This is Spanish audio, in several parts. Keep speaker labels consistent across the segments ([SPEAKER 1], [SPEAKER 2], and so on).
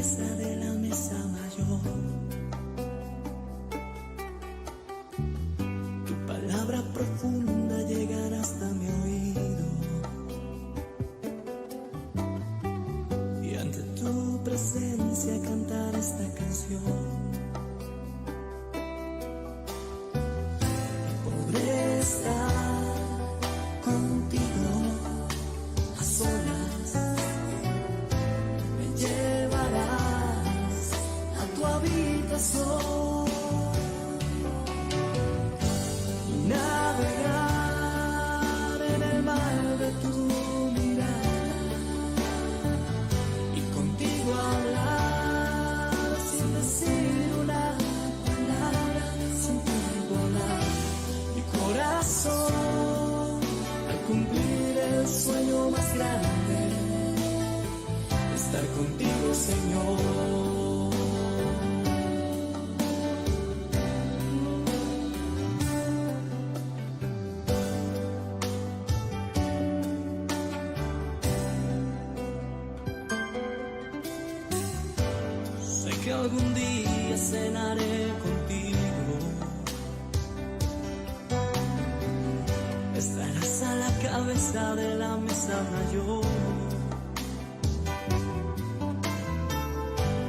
[SPEAKER 1] cabeza de la mesa mayor. Tu palabra profunda llegará hasta mi oído, y ante tu presencia cantar esta canción. Podré estar contigo a solas, me llevarás a tu habitación y navegar en el mar de tu mirada y contigo hablar sin decir una palabra, sentir volar mi corazón al cumplir el sueño más grande, estar contigo, Señor. Sé que algún día cenaré contigo, estarás a la cabeza de la mesa mayor.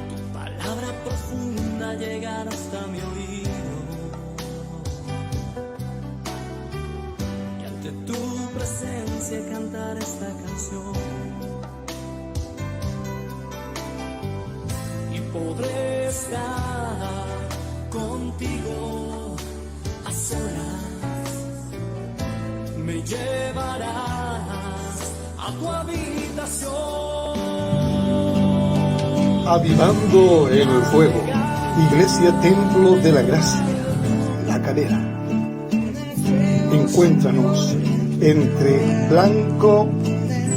[SPEAKER 1] Tu palabra profunda llegará hasta mi oído, y ante tu presencia cantar esta canción. Y podré estar contigo a solas, me llevarás a tu habitación.
[SPEAKER 2] Avivando el fuego, Iglesia Templo de la Gracia, La Calera. Encuéntranos entre Blanco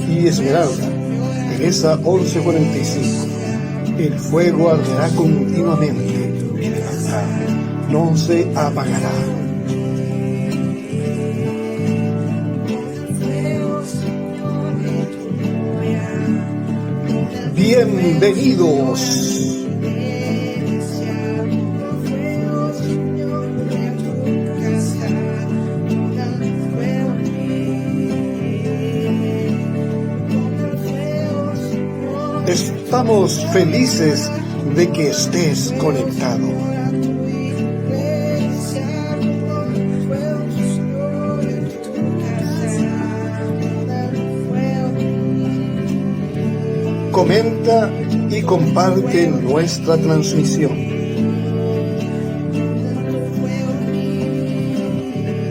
[SPEAKER 2] y Esmeralda, Teresa 1145. El fuego arderá continuamente, el altar no se apagará. Bienvenidos. Estamos felices de que estés conectado. Comenta y comparte nuestra transmisión.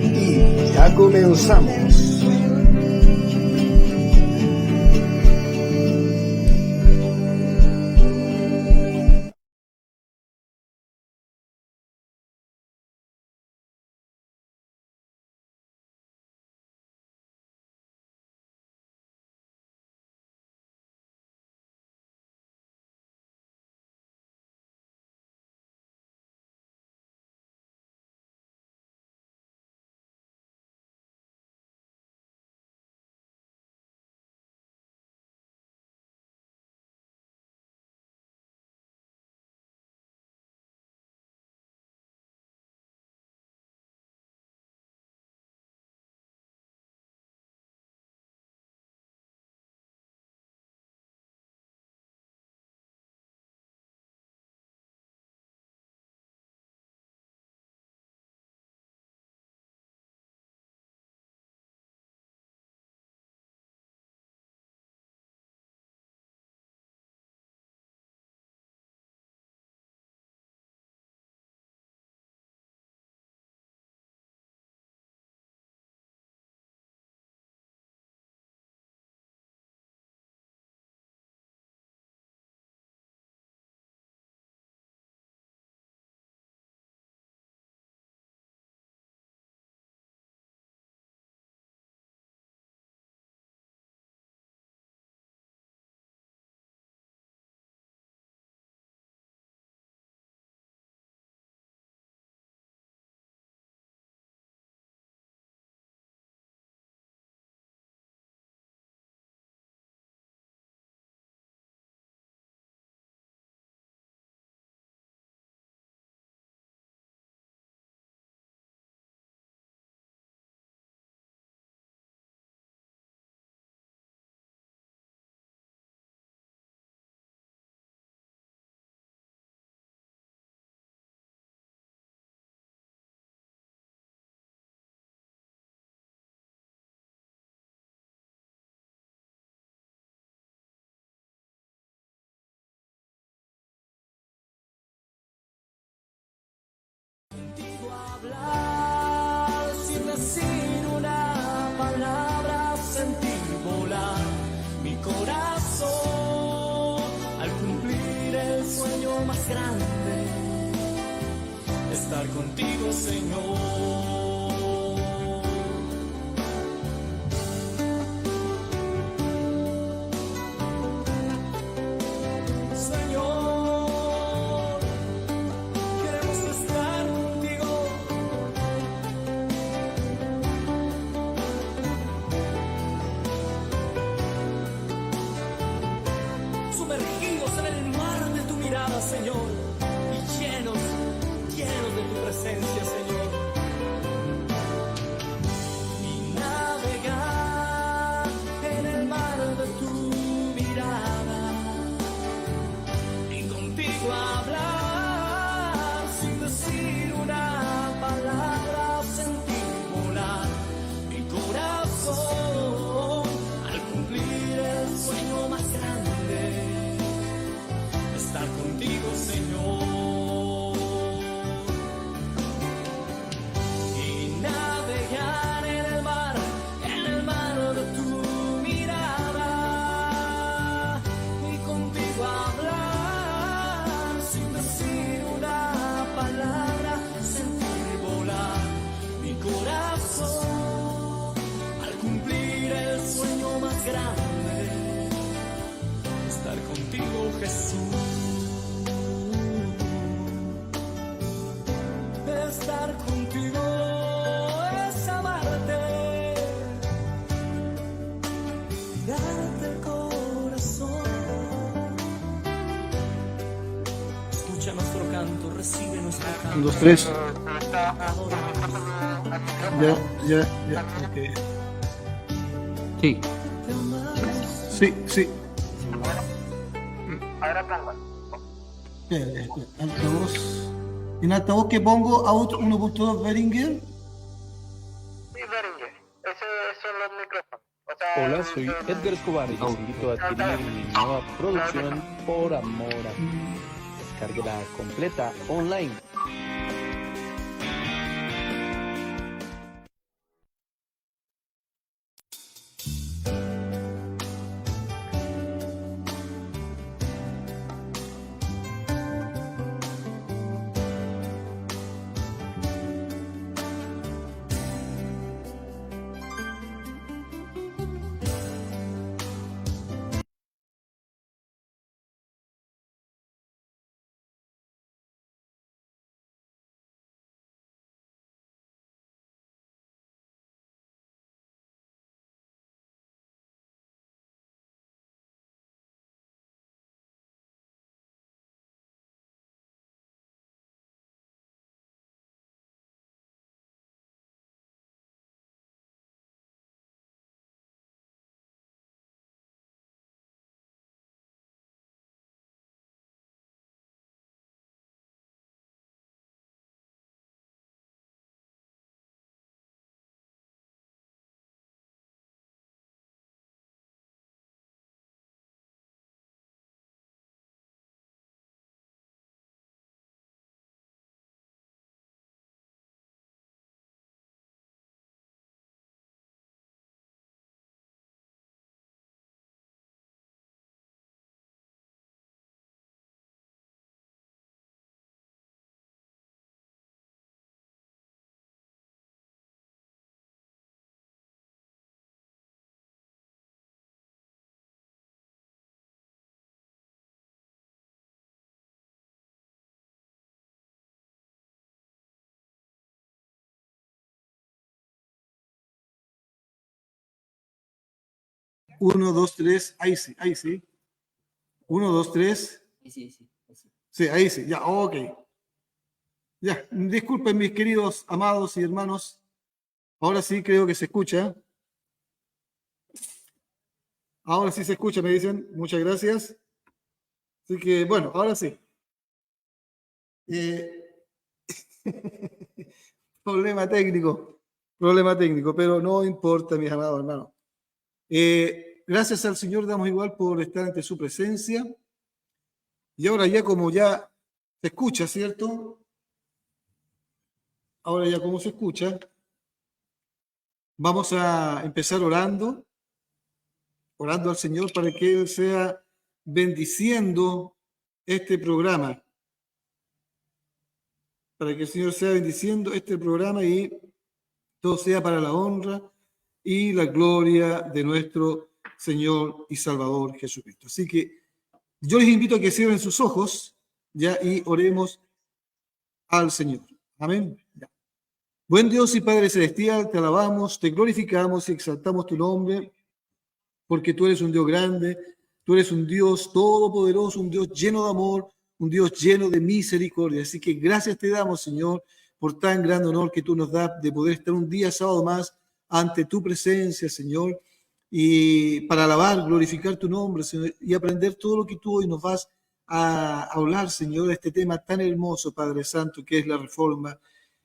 [SPEAKER 2] Y ya comenzamos.
[SPEAKER 1] corazón al cumplir el sueño más grande, estar contigo, Señor. Señor, queremos estar contigo. Sumergidos en el mar de tu mirada, Señor, y llenos de tu presencia, Señor. Y navegar en el mar de tu mirada, y contigo hablar sin decir una palabra, sentir volar mi corazón al cumplir el sueño más grande, estar contigo, Señor. Y navegar en el mar de tu mirada, y contigo hablar sin decir una palabra, sentir volar mi corazón al cumplir el sueño más grande, estar contigo, Jesús. Estar contigo es amarte, darte el corazón. Escucha nuestro canto, recibe nuestro canto.
[SPEAKER 2] 1, 2, 3. Ya, ok.
[SPEAKER 3] Sí.
[SPEAKER 2] Sí.
[SPEAKER 4] Ahora pongo.
[SPEAKER 5] Espera, altavoz. En altavoz que pongo out 1.2 Behringer.
[SPEAKER 4] Sí, Behringer. Esos son los micrófonos. O sea,
[SPEAKER 3] Hola, soy Edgar Escobar y los invito a adquirir mi nueva producción Por Amor a Ti. Descárguela completa online.
[SPEAKER 5] Uno, dos, tres. Ahí sí. 1, 2, 3. Sí, ahí sí. Ya, ok. Ya, disculpen mis queridos amados y hermanos. Ahora sí creo que se escucha. Ahora sí se escucha, me dicen. Muchas gracias. Así que, bueno, ahora sí. Problema técnico, pero no importa, mis amados hermanos. Gracias al Señor damos igual por estar ante su presencia. Y ahora ya como ya se escucha, ¿cierto? Ahora ya como se escucha, vamos a empezar orando orando al Señor para que Él sea bendiciendo este programa. Para que el Señor sea bendiciendo este programa y todo sea para la honra y la gloria de nuestro Señor y Salvador Jesucristo. Así que yo les invito a que cierren sus ojos ya y oremos al Señor. Amén. Ya. Buen Dios y Padre Celestial, te alabamos, te glorificamos y exaltamos tu nombre, porque tú eres un Dios grande, tú eres un Dios todopoderoso, un Dios lleno de amor, un Dios lleno de misericordia. Así que gracias te damos, Señor, por tan gran honor que tú nos das de poder estar un día sábado más ante tu presencia, Señor, y para alabar, glorificar tu nombre, Señor, y aprender todo lo que tú hoy nos vas a hablar, Señor, de este tema tan hermoso, Padre Santo, que es la reforma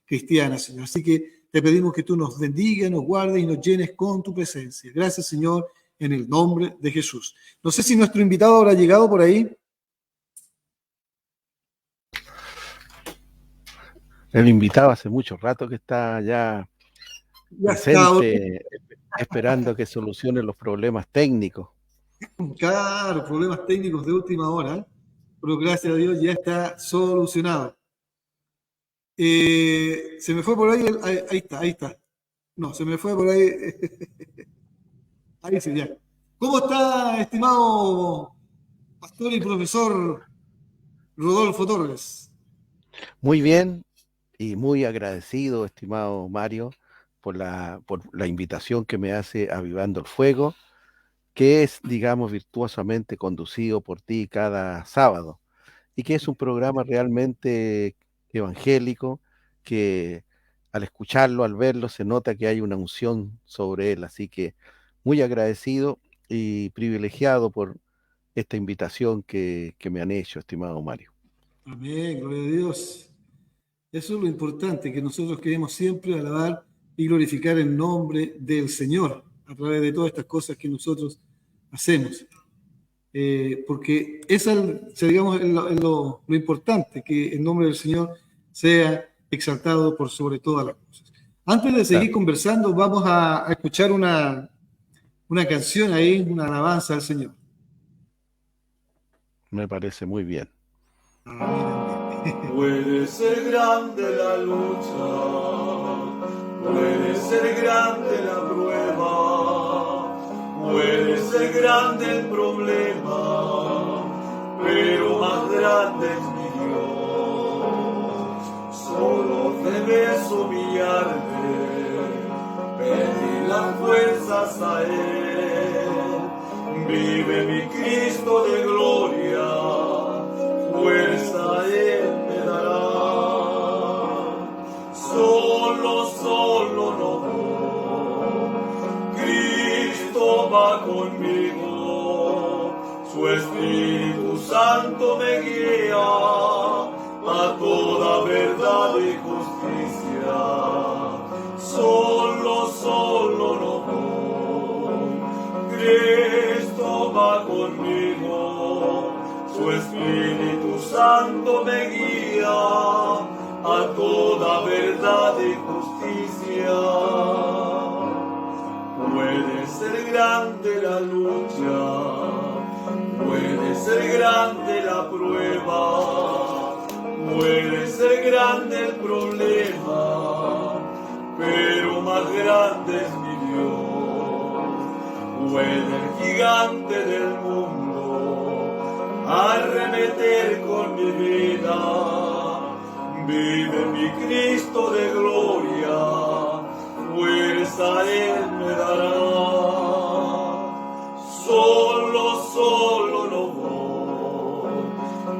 [SPEAKER 5] cristiana, Señor. Así que te pedimos que tú nos bendigas, nos guardes y nos llenes con tu presencia. Gracias, Señor, en el nombre de Jesús. No sé si nuestro invitado habrá llegado por ahí.
[SPEAKER 3] El invitado hace mucho rato que está ya presente, esperando que solucione los problemas técnicos.
[SPEAKER 5] Claro, problemas técnicos de última hora, pero gracias a Dios ya está solucionado. Se me fue por ahí, ahí está. No, se me fue por ahí. Ahí sí, ya. ¿Cómo está, estimado pastor y profesor Rodolfo Torres?
[SPEAKER 3] Muy bien y muy agradecido, estimado Mario, por la invitación que me hace Avivando el Fuego, que es, digamos, virtuosamente conducido por ti cada sábado, y que es un programa realmente evangélico, que al escucharlo, al verlo, se nota que hay una unción sobre él. Así que muy agradecido y privilegiado por esta invitación que me han hecho, estimado Mario.
[SPEAKER 5] Amén, gloria a Dios. Eso es lo importante, que nosotros queremos siempre alabar y glorificar el nombre del Señor a través de todas estas cosas que nosotros hacemos. Porque esa digamos, es lo importante, que el nombre del Señor sea exaltado por sobre todas las cosas. Antes de seguir conversando, vamos a escuchar una canción ahí, una alabanza al Señor.
[SPEAKER 3] Me parece muy bien.
[SPEAKER 6] Puede ser grande la lucha, puede ser grande la prueba, puede ser grande el problema, pero más grande es mi Dios. Solo debes humillarte, pedir las fuerzas a Él. Vive mi Cristo de gloria, fuerza Él me dará. Solo no voy, Cristo va conmigo, su Espíritu Santo me guía a toda verdad y justicia. Solo no voy, Cristo va conmigo, su Espíritu Santo me guía a toda verdad y justicia. Puede ser grande la lucha, puede ser grande la prueba, puede ser grande el problema, pero más grande es mi Dios. Puede el gigante del mundo arremeter con mi vida, vive mi Cristo de gloria, fuerza Él me dará. Solo no voy,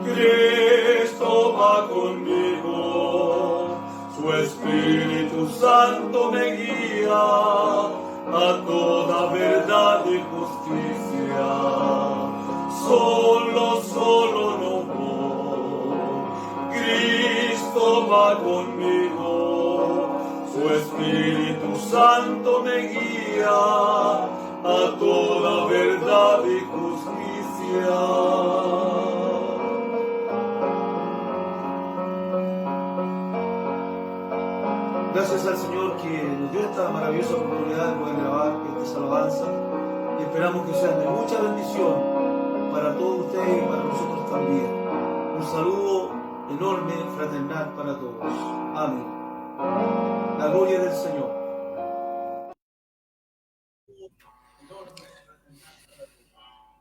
[SPEAKER 6] Cristo va conmigo, su Espíritu Santo me guía a toda verdad y justicia. Solo no voy, Cristo va conmigo, su Espíritu Santo me guía a toda verdad y justicia.
[SPEAKER 7] Gracias al Señor que nos dio esta maravillosa oportunidad de poder grabar estas alabanzas.
[SPEAKER 6] y esperamos que sean de mucha bendición para todos ustedes y para nosotros también. Un saludo enorme, fraternal para todos. Amén. La gloria del Señor.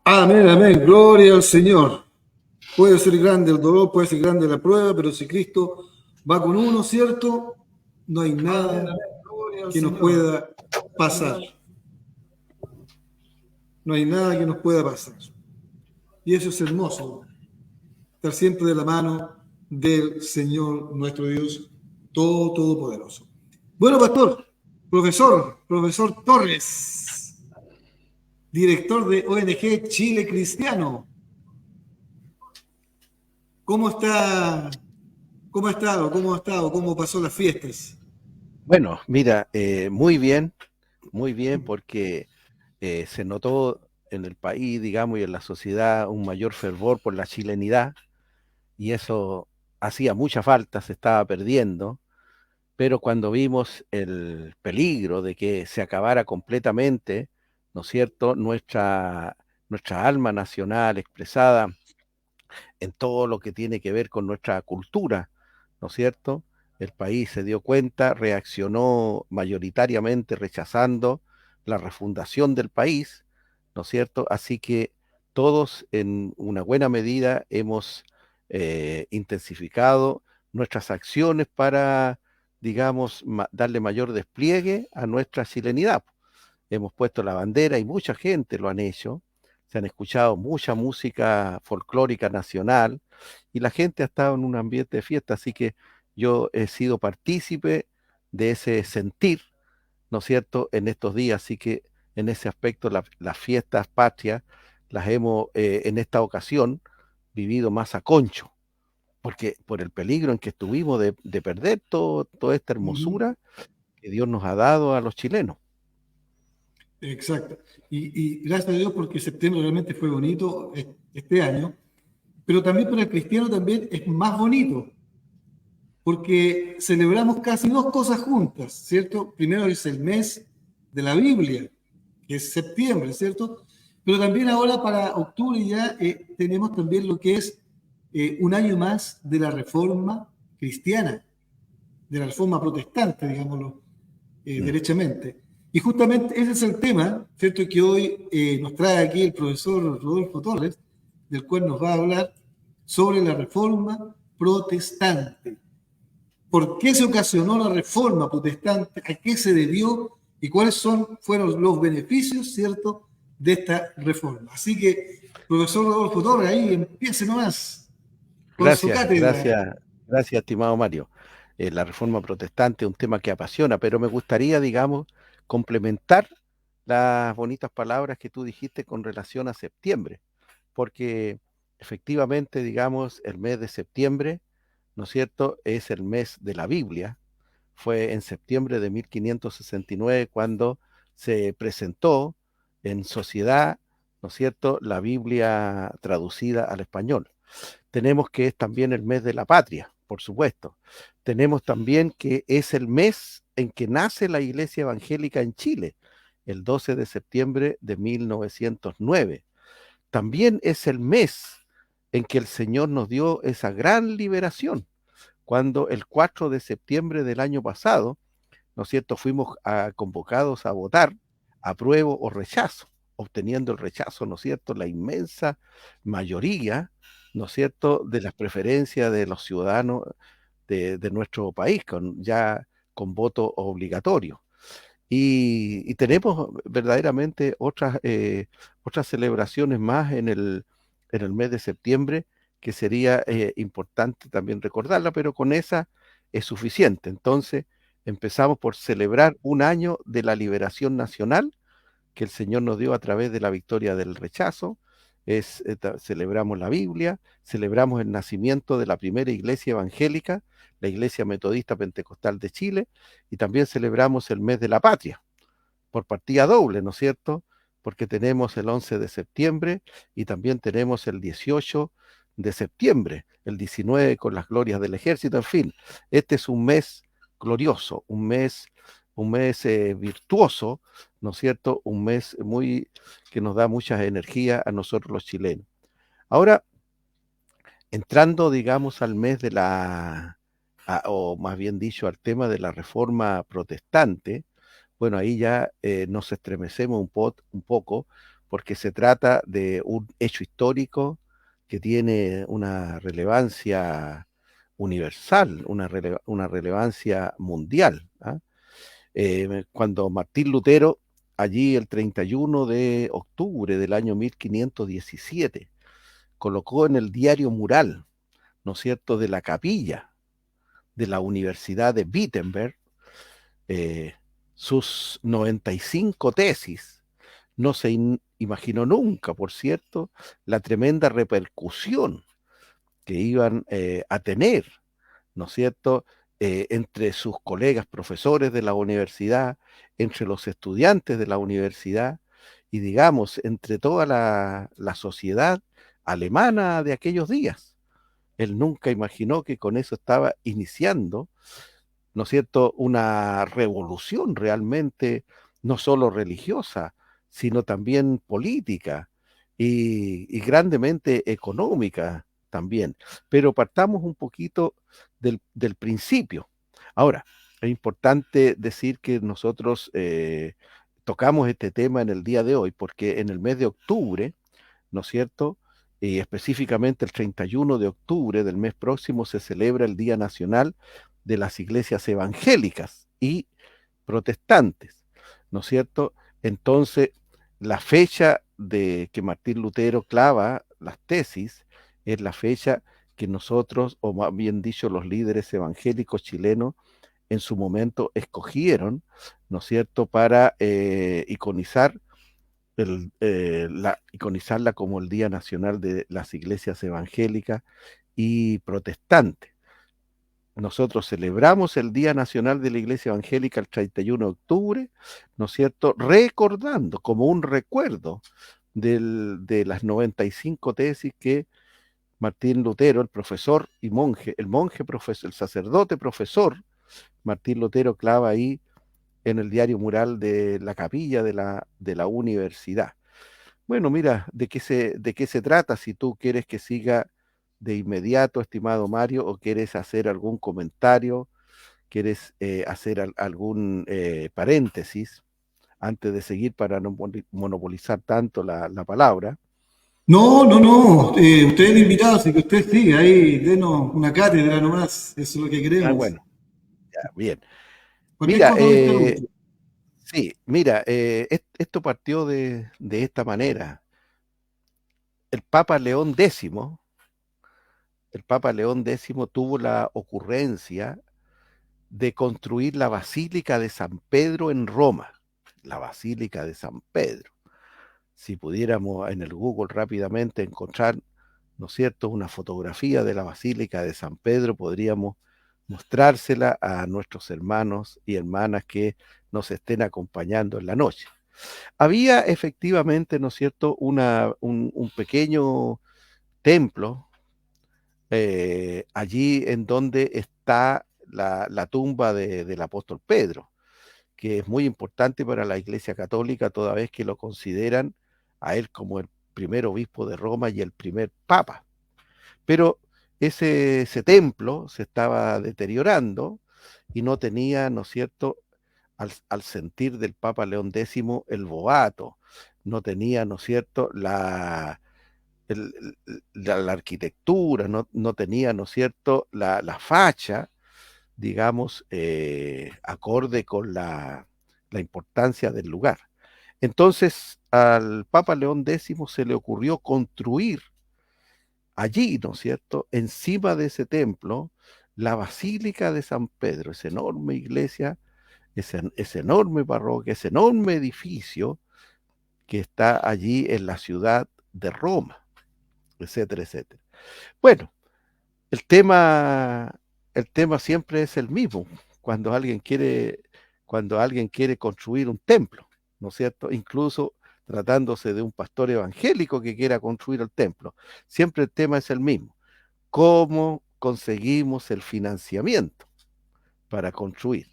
[SPEAKER 5] Amén, amén. Gloria al Señor. Puede ser grande el dolor, puede ser grande la prueba, pero si Cristo va con uno, ¿cierto? No hay nada que nos pueda pasar. No hay nada que nos pueda pasar. Y eso es hermoso. Estar siempre de la mano del Señor nuestro Dios Todopoderoso. Bueno, pastor, profesor Torres, director de ONG Chile Cristiano. ¿Cómo está? ¿Cómo ha estado? ¿Cómo pasó las fiestas?
[SPEAKER 3] Bueno, mira, muy bien, porque se notó en el país, digamos, y en la sociedad un mayor fervor por la chilenidad, y eso hacía mucha falta, se estaba perdiendo, pero cuando vimos el peligro de que se acabara completamente, ¿no es cierto?, nuestra alma nacional expresada en todo lo que tiene que ver con nuestra cultura, ¿no es cierto? El país se dio cuenta, reaccionó mayoritariamente rechazando la refundación del país, ¿no es cierto? Así que todos en una buena medida hemos intensificado nuestras acciones para, digamos, darle mayor despliegue a nuestra chilenidad. Hemos puesto la bandera y mucha gente lo han hecho. Se han escuchado mucha música folclórica nacional y la gente ha estado en un ambiente de fiesta, así que yo he sido partícipe de ese sentir, ¿no es cierto?, en estos días, así que en ese aspecto las fiestas patrias las hemos en esta ocasión vivido más a concho, porque por el peligro en que estuvimos de perder toda esta hermosura que Dios nos ha dado a los chilenos.
[SPEAKER 5] Exacto. Y gracias a Dios porque septiembre realmente fue bonito este año, pero también para el cristiano también es más bonito, porque celebramos casi dos cosas juntas, ¿cierto? Primero es el mes de la Biblia, que es septiembre, ¿cierto? Pero también ahora para octubre ya tenemos también lo que es un año más de la Reforma cristiana, de la Reforma protestante, digámoslo derechamente. Y justamente ese es el tema, ¿cierto?, que hoy nos trae aquí el profesor Rodolfo Torres, del cual nos va a hablar sobre la Reforma protestante. ¿Por qué se ocasionó la Reforma protestante? ¿A qué se debió? ¿Y cuáles fueron los beneficios, ¿cierto?, de esta reforma? Así que, profesor Rodolfo Torres, ahí empiece nomás con su cátedra.
[SPEAKER 3] Gracias, estimado Mario. La reforma protestante es un tema que apasiona, pero me gustaría, digamos, complementar las bonitas palabras que tú dijiste con relación a septiembre, porque efectivamente, digamos, el mes de septiembre, ¿no es cierto?, es el mes de la Biblia. Fue en septiembre de 1569 cuando se presentó en sociedad, ¿no es cierto?, la Biblia traducida al español. Tenemos que es también el mes de la patria, por supuesto. Tenemos también que es el mes en que nace la Iglesia Evangélica en Chile, el 12 de septiembre de 1909. También es el mes en que el Señor nos dio esa gran liberación, cuando el 4 de septiembre del año pasado, ¿no es cierto?, fuimos convocados a votar apruebo o rechazo, obteniendo el rechazo, ¿no es cierto?, la inmensa mayoría, ¿no es cierto?, de las preferencias de los ciudadanos de nuestro país, con voto obligatorio. Y tenemos verdaderamente otras celebraciones más en el mes de septiembre, que sería importante también recordarla, pero con esa es suficiente. Entonces, empezamos por celebrar un año de la liberación nacional que el Señor nos dio a través de la victoria del rechazo. Celebramos la Biblia, celebramos el nacimiento de la primera iglesia evangélica, la Iglesia Metodista Pentecostal de Chile, y también celebramos el mes de la patria, por partida doble, ¿no es cierto?, porque tenemos el 11 de septiembre y también tenemos el 18 de septiembre, el 19 con las glorias del ejército, en fin, este es un mes glorioso, un mes virtuoso, ¿no es cierto? Un mes muy que nos da muchas energías a nosotros los chilenos. Ahora, entrando, digamos, al mes de o más bien dicho, al tema de la reforma protestante, bueno, ahí ya nos estremecemos un poco porque se trata de un hecho histórico que tiene una relevancia universal, una relevancia mundial. ¿Ah? Cuando Martín Lutero, allí el 31 de octubre del año 1517, colocó en el diario mural, ¿no es cierto?, de la capilla de la Universidad de Wittenberg, eh, sus 95 tesis. No se imaginó nunca, por cierto, la tremenda repercusión que iban a tener, ¿no es cierto?, entre sus colegas profesores de la universidad, entre los estudiantes de la universidad y, digamos, entre toda la sociedad alemana de aquellos días. Él nunca imaginó que con eso estaba iniciando, ¿no es cierto?, una revolución realmente, no solo religiosa, sino también política y grandemente económica también. Pero partamos un poquito del principio. Ahora, es importante decir que nosotros tocamos este tema en el día de hoy, porque en el mes de octubre, ¿no es cierto?, y específicamente el 31 de octubre del mes próximo se celebra el Día Nacional de las Iglesias Evangélicas y Protestantes, ¿no es cierto? Entonces, la fecha de que Martín Lutero clava las tesis es la fecha que nosotros, o más bien dicho, los líderes evangélicos chilenos, en su momento escogieron, ¿no es cierto?, para iconizar iconizarla como el Día Nacional de las Iglesias Evangélicas y Protestantes. Nosotros celebramos el Día Nacional de la Iglesia Evangélica el 31 de octubre, ¿no es cierto?, recordando como un recuerdo de las 95 tesis que Martín Lutero, el profesor y monje, el monje profesor, el sacerdote profesor, Martín Lutero clava ahí en el diario mural de la capilla de la universidad. Bueno, mira, de qué se trata? Si tú quieres que siga de inmediato, estimado Mario, o quieres hacer algún comentario, quieres hacer algún paréntesis antes de seguir para no monopolizar tanto la palabra.
[SPEAKER 5] No, no, no. Usted es el invitado, así que usted sigue ahí, denos una cátedra nomás. Eso es lo que
[SPEAKER 3] Ah,
[SPEAKER 5] queremos.
[SPEAKER 3] bueno, ya, bien.
[SPEAKER 5] Cualquier
[SPEAKER 3] Mira,
[SPEAKER 5] cosa lo interrumpo.
[SPEAKER 3] sí, mira, esto partió de esta manera. El Papa León X, el Papa León X tuvo la ocurrencia de construir la Basílica de San Pedro en Roma, la Basílica de San Pedro. Si pudiéramos en el Google rápidamente encontrar, ¿no es cierto?, una fotografía de la Basílica de San Pedro, podríamos mostrársela a nuestros hermanos y hermanas que nos estén acompañando en la noche. Había efectivamente, ¿no es cierto?, un pequeño templo allí en donde está la tumba del apóstol Pedro, que es muy importante para la Iglesia Católica toda vez que lo consideran a él como el primer obispo de Roma y el primer papa. Pero ese templo se estaba deteriorando y no tenía, ¿no es cierto?, al sentir del Papa León X el boato, no tenía, ¿no es cierto?, la arquitectura, no tenía, ¿no es cierto?, la facha, digamos, acorde con la importancia del lugar. Entonces, al Papa León X se le ocurrió construir allí, ¿no es cierto?, encima de ese templo, la Basílica de San Pedro, esa enorme iglesia, esa enorme parroquia, ese enorme edificio que está allí en la ciudad de Roma, etcétera, etcétera. Bueno, el tema, el tema siempre es el mismo cuando alguien quiere, cuando alguien quiere construir un templo, ¿no es cierto? Incluso tratándose de un pastor evangélico que quiera construir el templo. Siempre el tema es el mismo. ¿Cómo conseguimos el financiamiento para construir?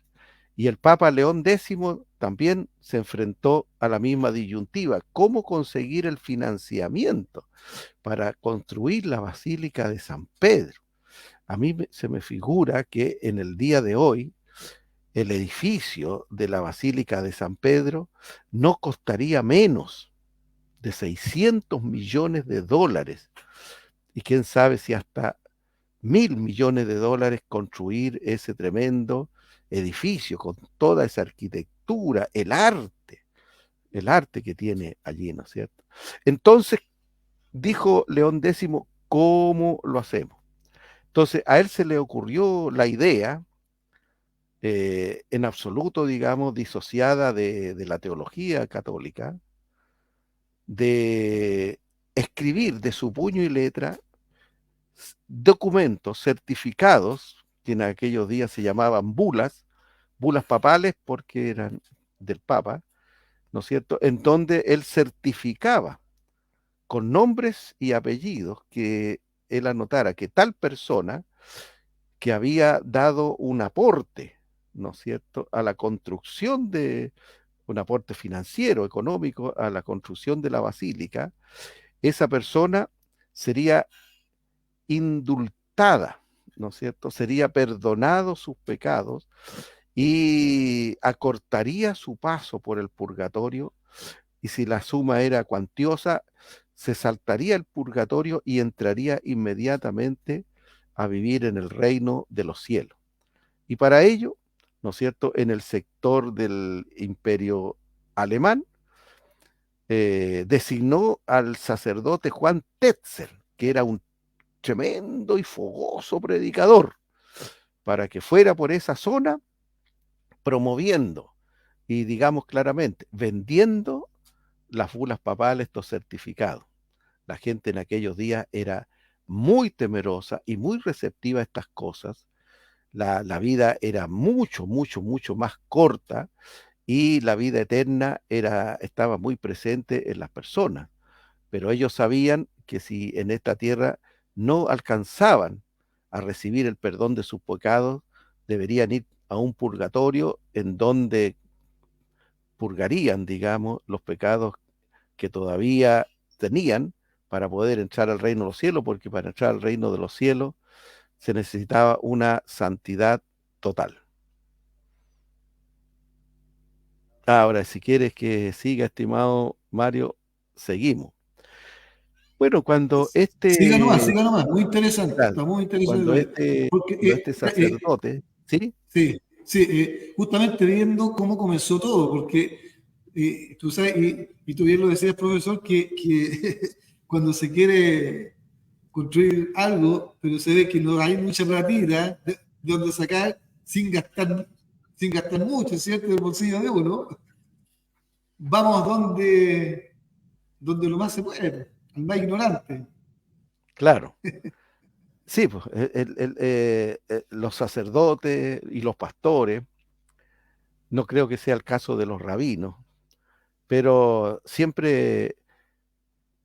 [SPEAKER 3] Y el Papa León X también se enfrentó a la misma disyuntiva, cómo conseguir el financiamiento para construir la Basílica de San Pedro. A mí se me figura que en el día de hoy el edificio de la Basílica de San Pedro no costaría menos de 600 millones de dólares. Y quién sabe si hasta 1.000 millones de dólares construir ese tremendo edificio con toda esa arquitectura, el arte que tiene allí, ¿no es cierto? Entonces, dijo León X, ¿cómo lo hacemos? Entonces, a él se le ocurrió la idea, en absoluto, digamos, disociada de la teología católica, de escribir de su puño y letra documentos certificados, que en aquellos días se llamaban bulas papales porque eran del Papa, ¿no es cierto?, en donde él certificaba con nombres y apellidos que él anotara que tal persona que había dado un aporte, ¿no es cierto?, a la construcción un aporte financiero, económico, a la construcción de la basílica, esa persona sería indultada, ¿no es cierto?, sería perdonado sus pecados y acortaría su paso por el purgatorio, y si la suma era cuantiosa, se saltaría el purgatorio y entraría inmediatamente a vivir en el reino de los cielos. Y para ello, ¿no es cierto?, en el sector del imperio alemán, designó al sacerdote Juan Tetzel, que era un tremendo y fogoso predicador, para que fuera por esa zona promoviendo y, digamos claramente, vendiendo las bulas papales, estos certificados. La gente en aquellos días era muy temerosa y muy receptiva a estas cosas. La vida era mucho, mucho, mucho más corta y la vida eterna estaba muy presente en las personas. Pero ellos sabían que si en esta tierra no alcanzaban a recibir el perdón de sus pecados, deberían ir a un purgatorio en donde purgarían, digamos, los pecados que todavía tenían para poder entrar al reino de los cielos, porque para entrar al reino de los cielos se necesitaba una santidad total. Ahora, si quieres que siga, estimado Mario, seguimos. Bueno,
[SPEAKER 5] Siga nomás, muy interesante,
[SPEAKER 3] claro,
[SPEAKER 5] está muy
[SPEAKER 3] cuando
[SPEAKER 5] interesante. Porque,
[SPEAKER 3] sacerdote, ¿sí?
[SPEAKER 5] sí, sí, justamente viendo cómo comenzó todo, porque tú sabes, y tú bien lo decías, profesor, que cuando se quiere construir algo, pero se ve que no hay mucha platita de donde sacar sin gastar mucho, ¿cierto? Del bolsillo de uno, vamos donde lo más se puede, al más ignorante.
[SPEAKER 3] Claro. Sí, pues, los sacerdotes y los pastores, no creo que sea el caso de los rabinos, pero siempre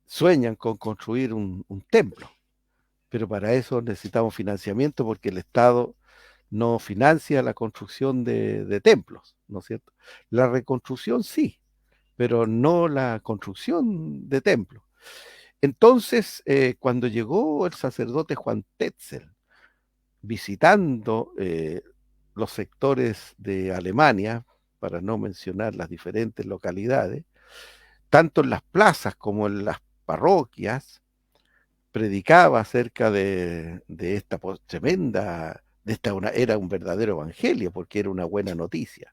[SPEAKER 3] sueñan con construir un templo, pero para eso necesitamos financiamiento porque el Estado no financia la construcción de templos, ¿no es cierto? La reconstrucción sí, pero no la construcción de templos. Entonces, cuando llegó el sacerdote Juan Tetzel, visitando los sectores de Alemania, para no mencionar las diferentes localidades, tanto en las plazas como en las parroquias, predicaba acerca de esta tremenda, era un verdadero evangelio, porque era una buena noticia.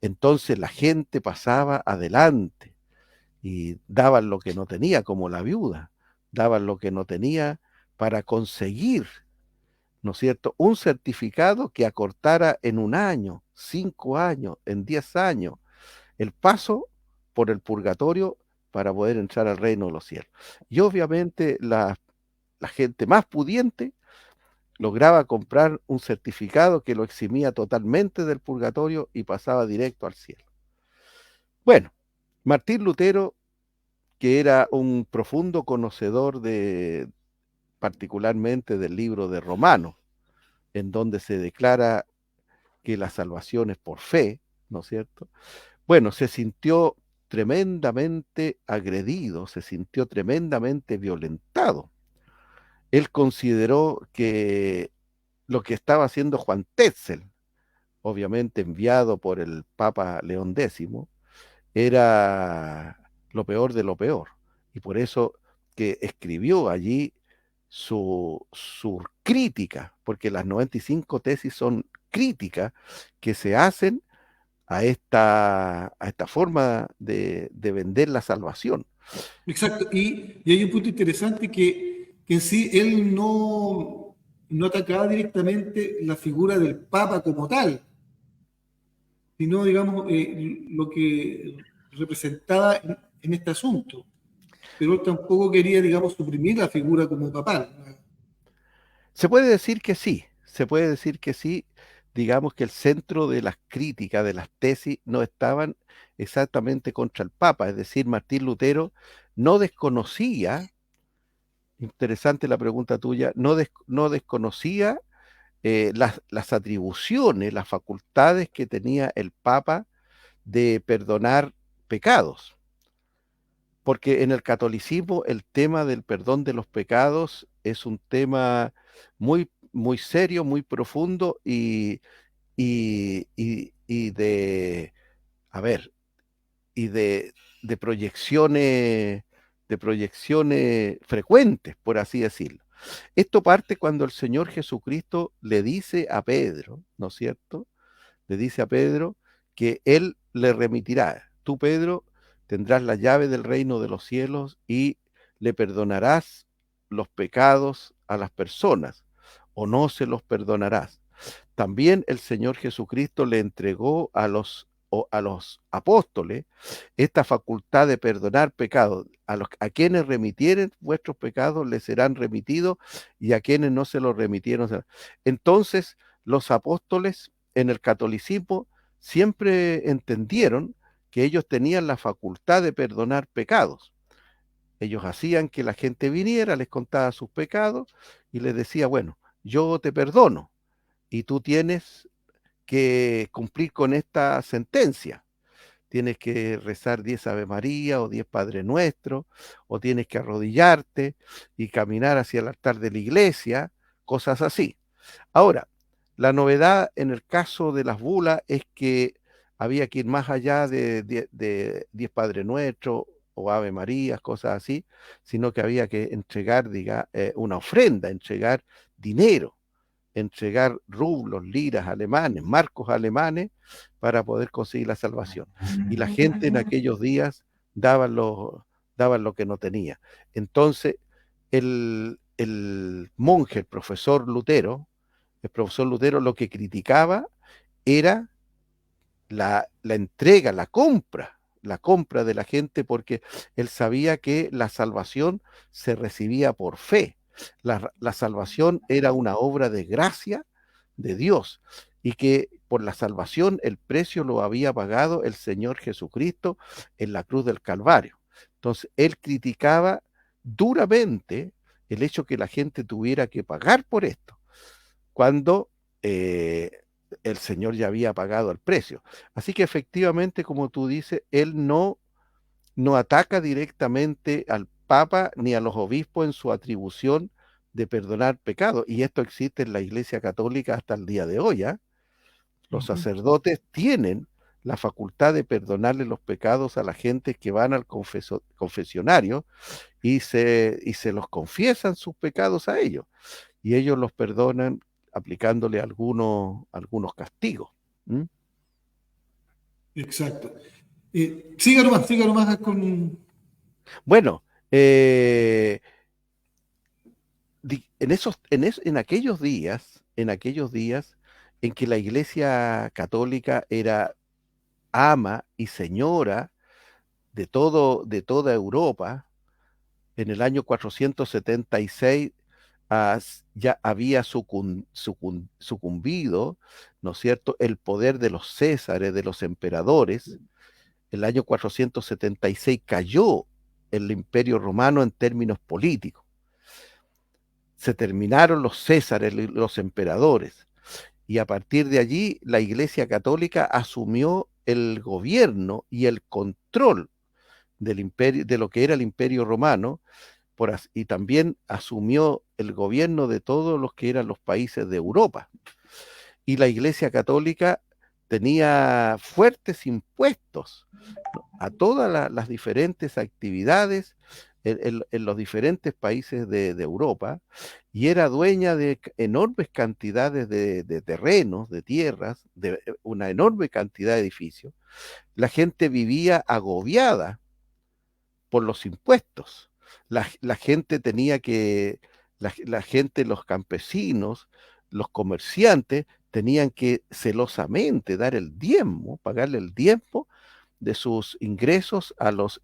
[SPEAKER 3] Entonces la gente pasaba adelante y daban lo que no tenía, como la viuda, daban lo que no tenía para conseguir, ¿no es cierto?, un certificado que acortara en 1 año, 5 años, en 10 años, el paso por el purgatorio para poder entrar al reino de los cielos. Y obviamente la gente más pudiente lograba comprar un certificado que lo eximía totalmente del purgatorio y pasaba directo al cielo. Bueno, Martín Lutero, que era un profundo conocedor particularmente del libro de Romanos, en donde se declara que la salvación es por fe, ¿no es cierto? Bueno, se sintió tremendamente agredido, se sintió tremendamente violentado. Él consideró que lo que estaba haciendo Juan Tetzel, obviamente enviado por el Papa León X, era lo peor de lo peor. Y por eso que escribió allí su crítica, porque las 95 tesis son críticas que se hacen a esta forma de vender la salvación.
[SPEAKER 5] Exacto. Y hay un punto interesante que en sí él no atacaba directamente la figura del Papa como tal, sino, digamos, lo que representaba en este asunto. Pero él tampoco quería, digamos, suprimir la figura como papal.
[SPEAKER 3] Se puede decir que sí, se puede decir que sí. Digamos que el centro de las críticas, de las tesis, no estaban exactamente contra el Papa, es decir, Martín Lutero no desconocía, interesante la pregunta tuya, no desconocía las atribuciones, las facultades que tenía el Papa de perdonar pecados. Porque en el catolicismo el tema del perdón de los pecados es un tema muy, muy serio, muy profundo y a ver, y de proyecciones frecuentes, por así decirlo. Esto parte cuando el Señor Jesucristo le dice a Pedro, ¿no es cierto? Le dice a Pedro que Él le remitirá. Tú, Pedro, tendrás la llave del reino de los cielos y le perdonarás los pecados a las personas, o no se los perdonarás. También el Señor Jesucristo le entregó a los apóstoles esta facultad de perdonar pecados. A quienes remitieren vuestros pecados les serán remitidos y a quienes no se los remitieron. Entonces, los apóstoles en el catolicismo siempre entendieron que ellos tenían la facultad de perdonar pecados. Ellos hacían que la gente viniera, les contaba sus pecados y les decía, bueno, yo te perdono y tú tienes que cumplir con esta sentencia. Tienes que rezar 10 Ave María o 10 Padre Nuestro, o tienes que arrodillarte y caminar hacia el altar de la iglesia, cosas así. Ahora, la novedad en el caso de las bulas es que había que ir más allá de 10 Padre Nuestro o Ave María, cosas así, sino que había que entregar una ofrenda, entregar dinero, entregar rublos, liras alemanes, marcos alemanes, para poder conseguir la salvación. Y la gente en aquellos días daban lo que no tenía. Entonces, el monje, el profesor Lutero lo que criticaba era la entrega, la compra de la gente, porque él sabía que la salvación se recibía por fe. La salvación era una obra de gracia de Dios y que por la salvación el precio lo había pagado el Señor Jesucristo en la cruz del Calvario. Entonces, él criticaba duramente el hecho que la gente tuviera que pagar por esto, cuando el Señor ya había pagado el precio. Así que efectivamente, como tú dices, él no ataca directamente al Papa ni a los obispos en su atribución de perdonar pecados. Y esto existe en la Iglesia Católica hasta el día de hoy. Los sacerdotes tienen la facultad de perdonarle los pecados a la gente que van al confesionario y se los confiesan sus pecados a ellos. Y ellos los perdonan aplicándole algunos castigos. ¿Mm?
[SPEAKER 5] Exacto. Siga nomás con...
[SPEAKER 3] Bueno, en aquellos días en que la Iglesia Católica era ama y señora de toda Europa, en el año 476 ya había sucumbido, ¿no es cierto?, el poder de los césares, de los emperadores. El año 476 cayó el Imperio Romano en términos políticos. Se terminaron los césares, los emperadores, Y a partir de allí, la Iglesia Católica asumió el gobierno y el control del imperio, de lo que era el Imperio Romano, y también asumió el gobierno de todos los que eran los países de Europa. Y la Iglesia Católica tenía fuertes impuestos, ¿no?, a todas las diferentes actividades en los diferentes países de Europa, y era dueña de enormes cantidades de terrenos, de tierras, de una enorme cantidad de edificios. La gente vivía agobiada por los impuestos. La gente tenía que, la gente, los campesinos, los comerciantes, tenían que celosamente dar el diezmo, pagarle el diezmo de sus ingresos a los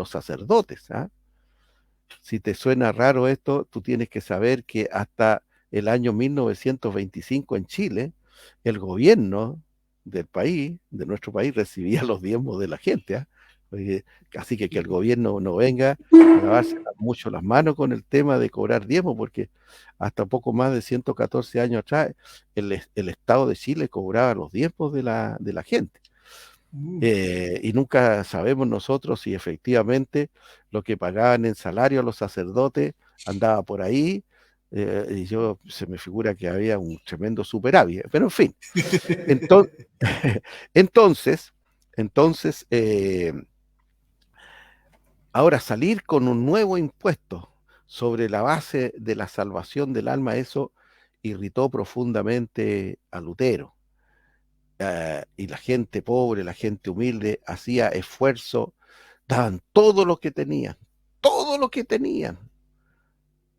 [SPEAKER 3] sacerdotes, ¿ah? Si te suena raro esto, tú tienes que saber que hasta el año 1925 en Chile, el gobierno del país, de nuestro país, recibía los diezmos de la gente, ¿ah? Así que el gobierno no venga a lavarse mucho las manos con el tema de cobrar diezmo, porque hasta poco más de 114 años atrás, el Estado de Chile cobraba los diezmos de la gente. Y nunca sabemos nosotros si efectivamente lo que pagaban en salario a los sacerdotes andaba por ahí, y se me figura que había un tremendo superávit, pero en fin. Entonces, entonces ahora salir con un nuevo impuesto sobre la base de la salvación del alma, eso irritó profundamente a Lutero. Y la gente pobre, la gente humilde, hacía esfuerzo, daban todo lo que tenían,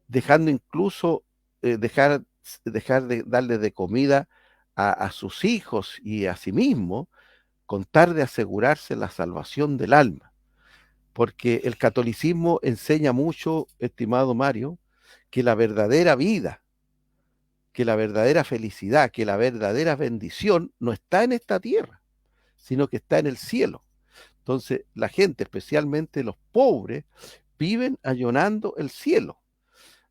[SPEAKER 3] dejando incluso dejar de darle de comida a sus hijos y a sí mismos, con tal de asegurarse la salvación del alma. Porque el catolicismo enseña mucho, estimado Mario, que la verdadera vida, que la verdadera felicidad, que la verdadera bendición no está en esta tierra, sino que está en el cielo. Entonces, la gente, especialmente los pobres, viven ayonando el cielo.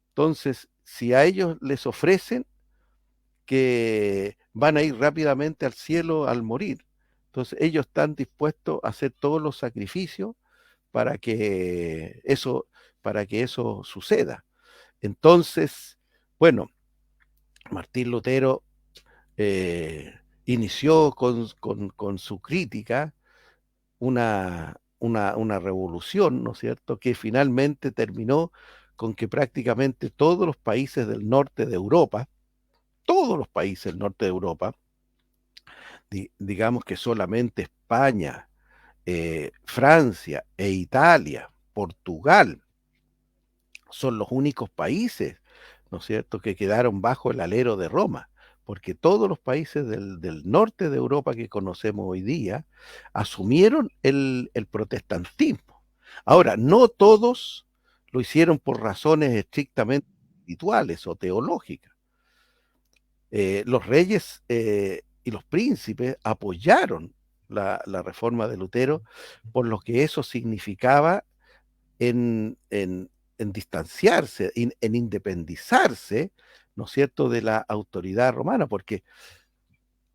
[SPEAKER 3] Entonces, si a ellos les ofrecen que van a ir rápidamente al cielo al morir, entonces ellos están dispuestos a hacer todos los sacrificios para que eso suceda. Entonces, bueno, Martín Lutero inició con su crítica una revolución, ¿no es cierto?, que finalmente terminó con que prácticamente todos los países del norte de Europa, digamos que solamente España, Francia e Italia, Portugal, son los únicos países, ¿no es cierto?, que quedaron bajo el alero de Roma, porque todos los países del norte de Europa que conocemos hoy día asumieron el protestantismo. Ahora, no todos lo hicieron por razones estrictamente espirituales o teológicas. Los reyes y los príncipes apoyaron la reforma de Lutero, por lo que eso significaba en distanciarse, en independizarse, ¿no es cierto?, de la autoridad romana, porque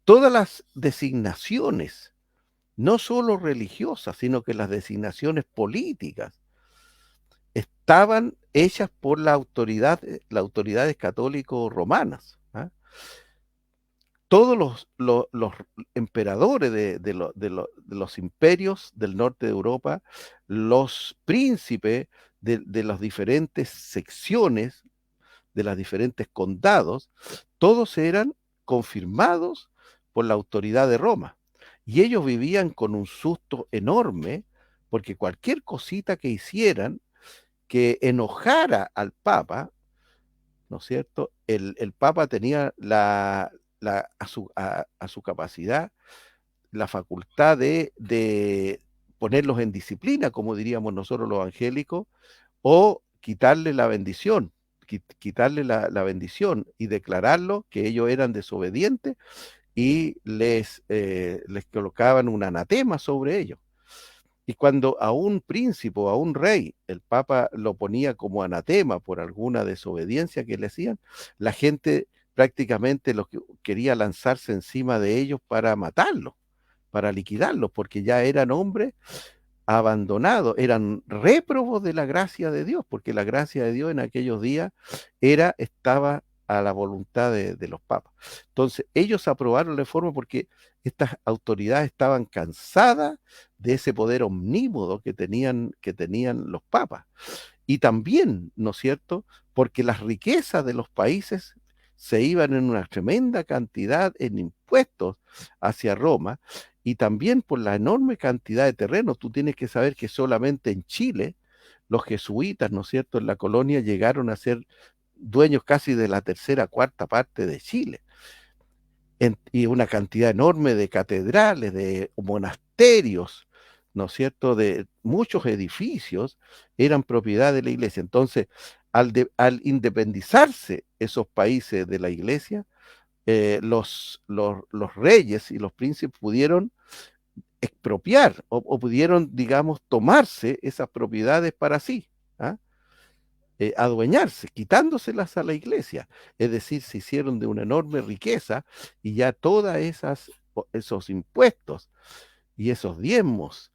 [SPEAKER 3] todas las designaciones, no solo religiosas, sino que las designaciones políticas, estaban hechas por las autoridades católicos romanas, ¿ah? Todos los emperadores de los imperios del norte de Europa, los príncipes de las diferentes secciones, de los diferentes condados, todos eran confirmados por la autoridad de Roma. Y ellos vivían con un susto enorme, porque cualquier cosita que hicieran que enojara al Papa, ¿no es cierto?, el Papa tenía a su capacidad la facultad de ponerlos en disciplina, como diríamos nosotros los evangélicos, o quitarle la bendición, la bendición y declararlo que ellos eran desobedientes, y les colocaban un anatema sobre ellos. Y cuando a un príncipe o a un rey el Papa lo ponía como anatema por alguna desobediencia que le hacían, la gente prácticamente los que quería lanzarse encima de ellos para matarlos, para liquidarlos, porque ya eran hombres abandonados, eran réprobos de la gracia de Dios, porque la gracia de Dios en aquellos días estaba a la voluntad de los papas. Entonces, ellos aprobaron la reforma porque estas autoridades estaban cansadas de ese poder omnímodo que tenían los papas. Y también, ¿no es cierto?, porque las riquezas de los países se iban en una tremenda cantidad en impuestos hacia Roma, y también por la enorme cantidad de terrenos. Tú tienes que saber que solamente en Chile los jesuitas, ¿no es cierto?, en la colonia llegaron a ser dueños casi de la tercera, cuarta parte de Chile. Y una cantidad enorme de catedrales, de monasterios, ¿no es cierto?, de muchos edificios eran propiedad de la iglesia. Entonces, al independizarse esos países de la iglesia, los reyes y los príncipes pudieron expropiar o pudieron, digamos, tomarse esas propiedades para sí, ¿ah? Adueñarse, quitándoselas a la iglesia. Es decir, se hicieron de una enorme riqueza, y ya todas esos impuestos y esos diezmos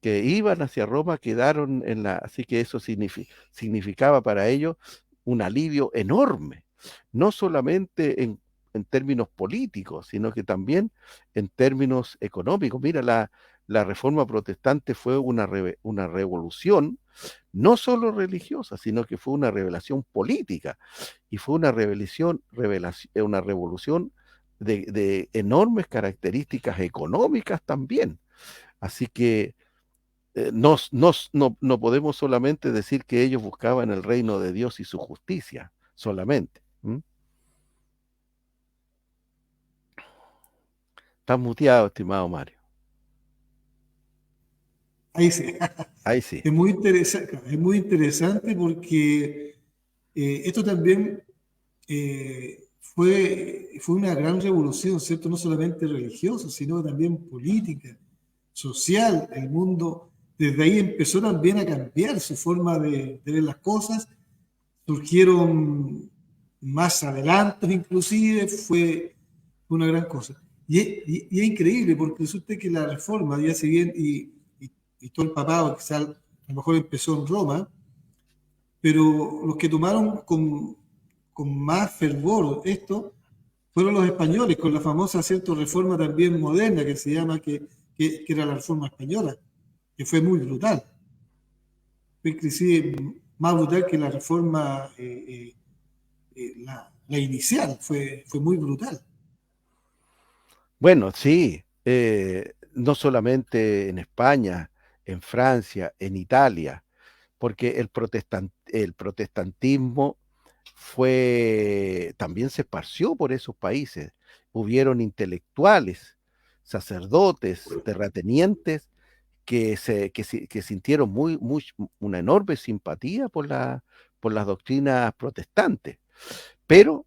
[SPEAKER 3] que iban hacia Roma quedaron así que eso significaba para ellos un alivio enorme, no solamente en términos políticos, sino que también en términos económicos. Mira, la reforma protestante fue una revolución, no solo religiosa, sino que fue una revelación política, y fue una revolución de enormes características económicas también. Así que no podemos solamente decir que ellos buscaban el reino de Dios y su justicia, solamente. Estás muteado, estimado Mario.
[SPEAKER 5] Ahí sí.
[SPEAKER 3] Ahí sí.
[SPEAKER 5] Es muy interesante porque esto también fue una gran revolución, ¿cierto? No solamente religiosa, sino también política, social. El mundo desde ahí empezó también a cambiar su forma de ver las cosas. Surgieron más adelante, inclusive, fue una gran cosa. Y es increíble porque resulta que la reforma, ya si bien, y todo el papado, quizá a lo mejor empezó en Roma, pero los que tomaron con más fervor esto fueron los españoles, con la famosa, ¿cierto?, reforma también moderna que se llama, que era la reforma española, que fue muy brutal. Fue inclusive más brutal que la reforma, la inicial, fue muy brutal.
[SPEAKER 3] Bueno, sí, no solamente en España, en Francia, en Italia, porque el protestantismo también se esparció por esos países. Hubieron intelectuales, sacerdotes, terratenientes que sintieron una enorme simpatía por las doctrinas protestantes. Pero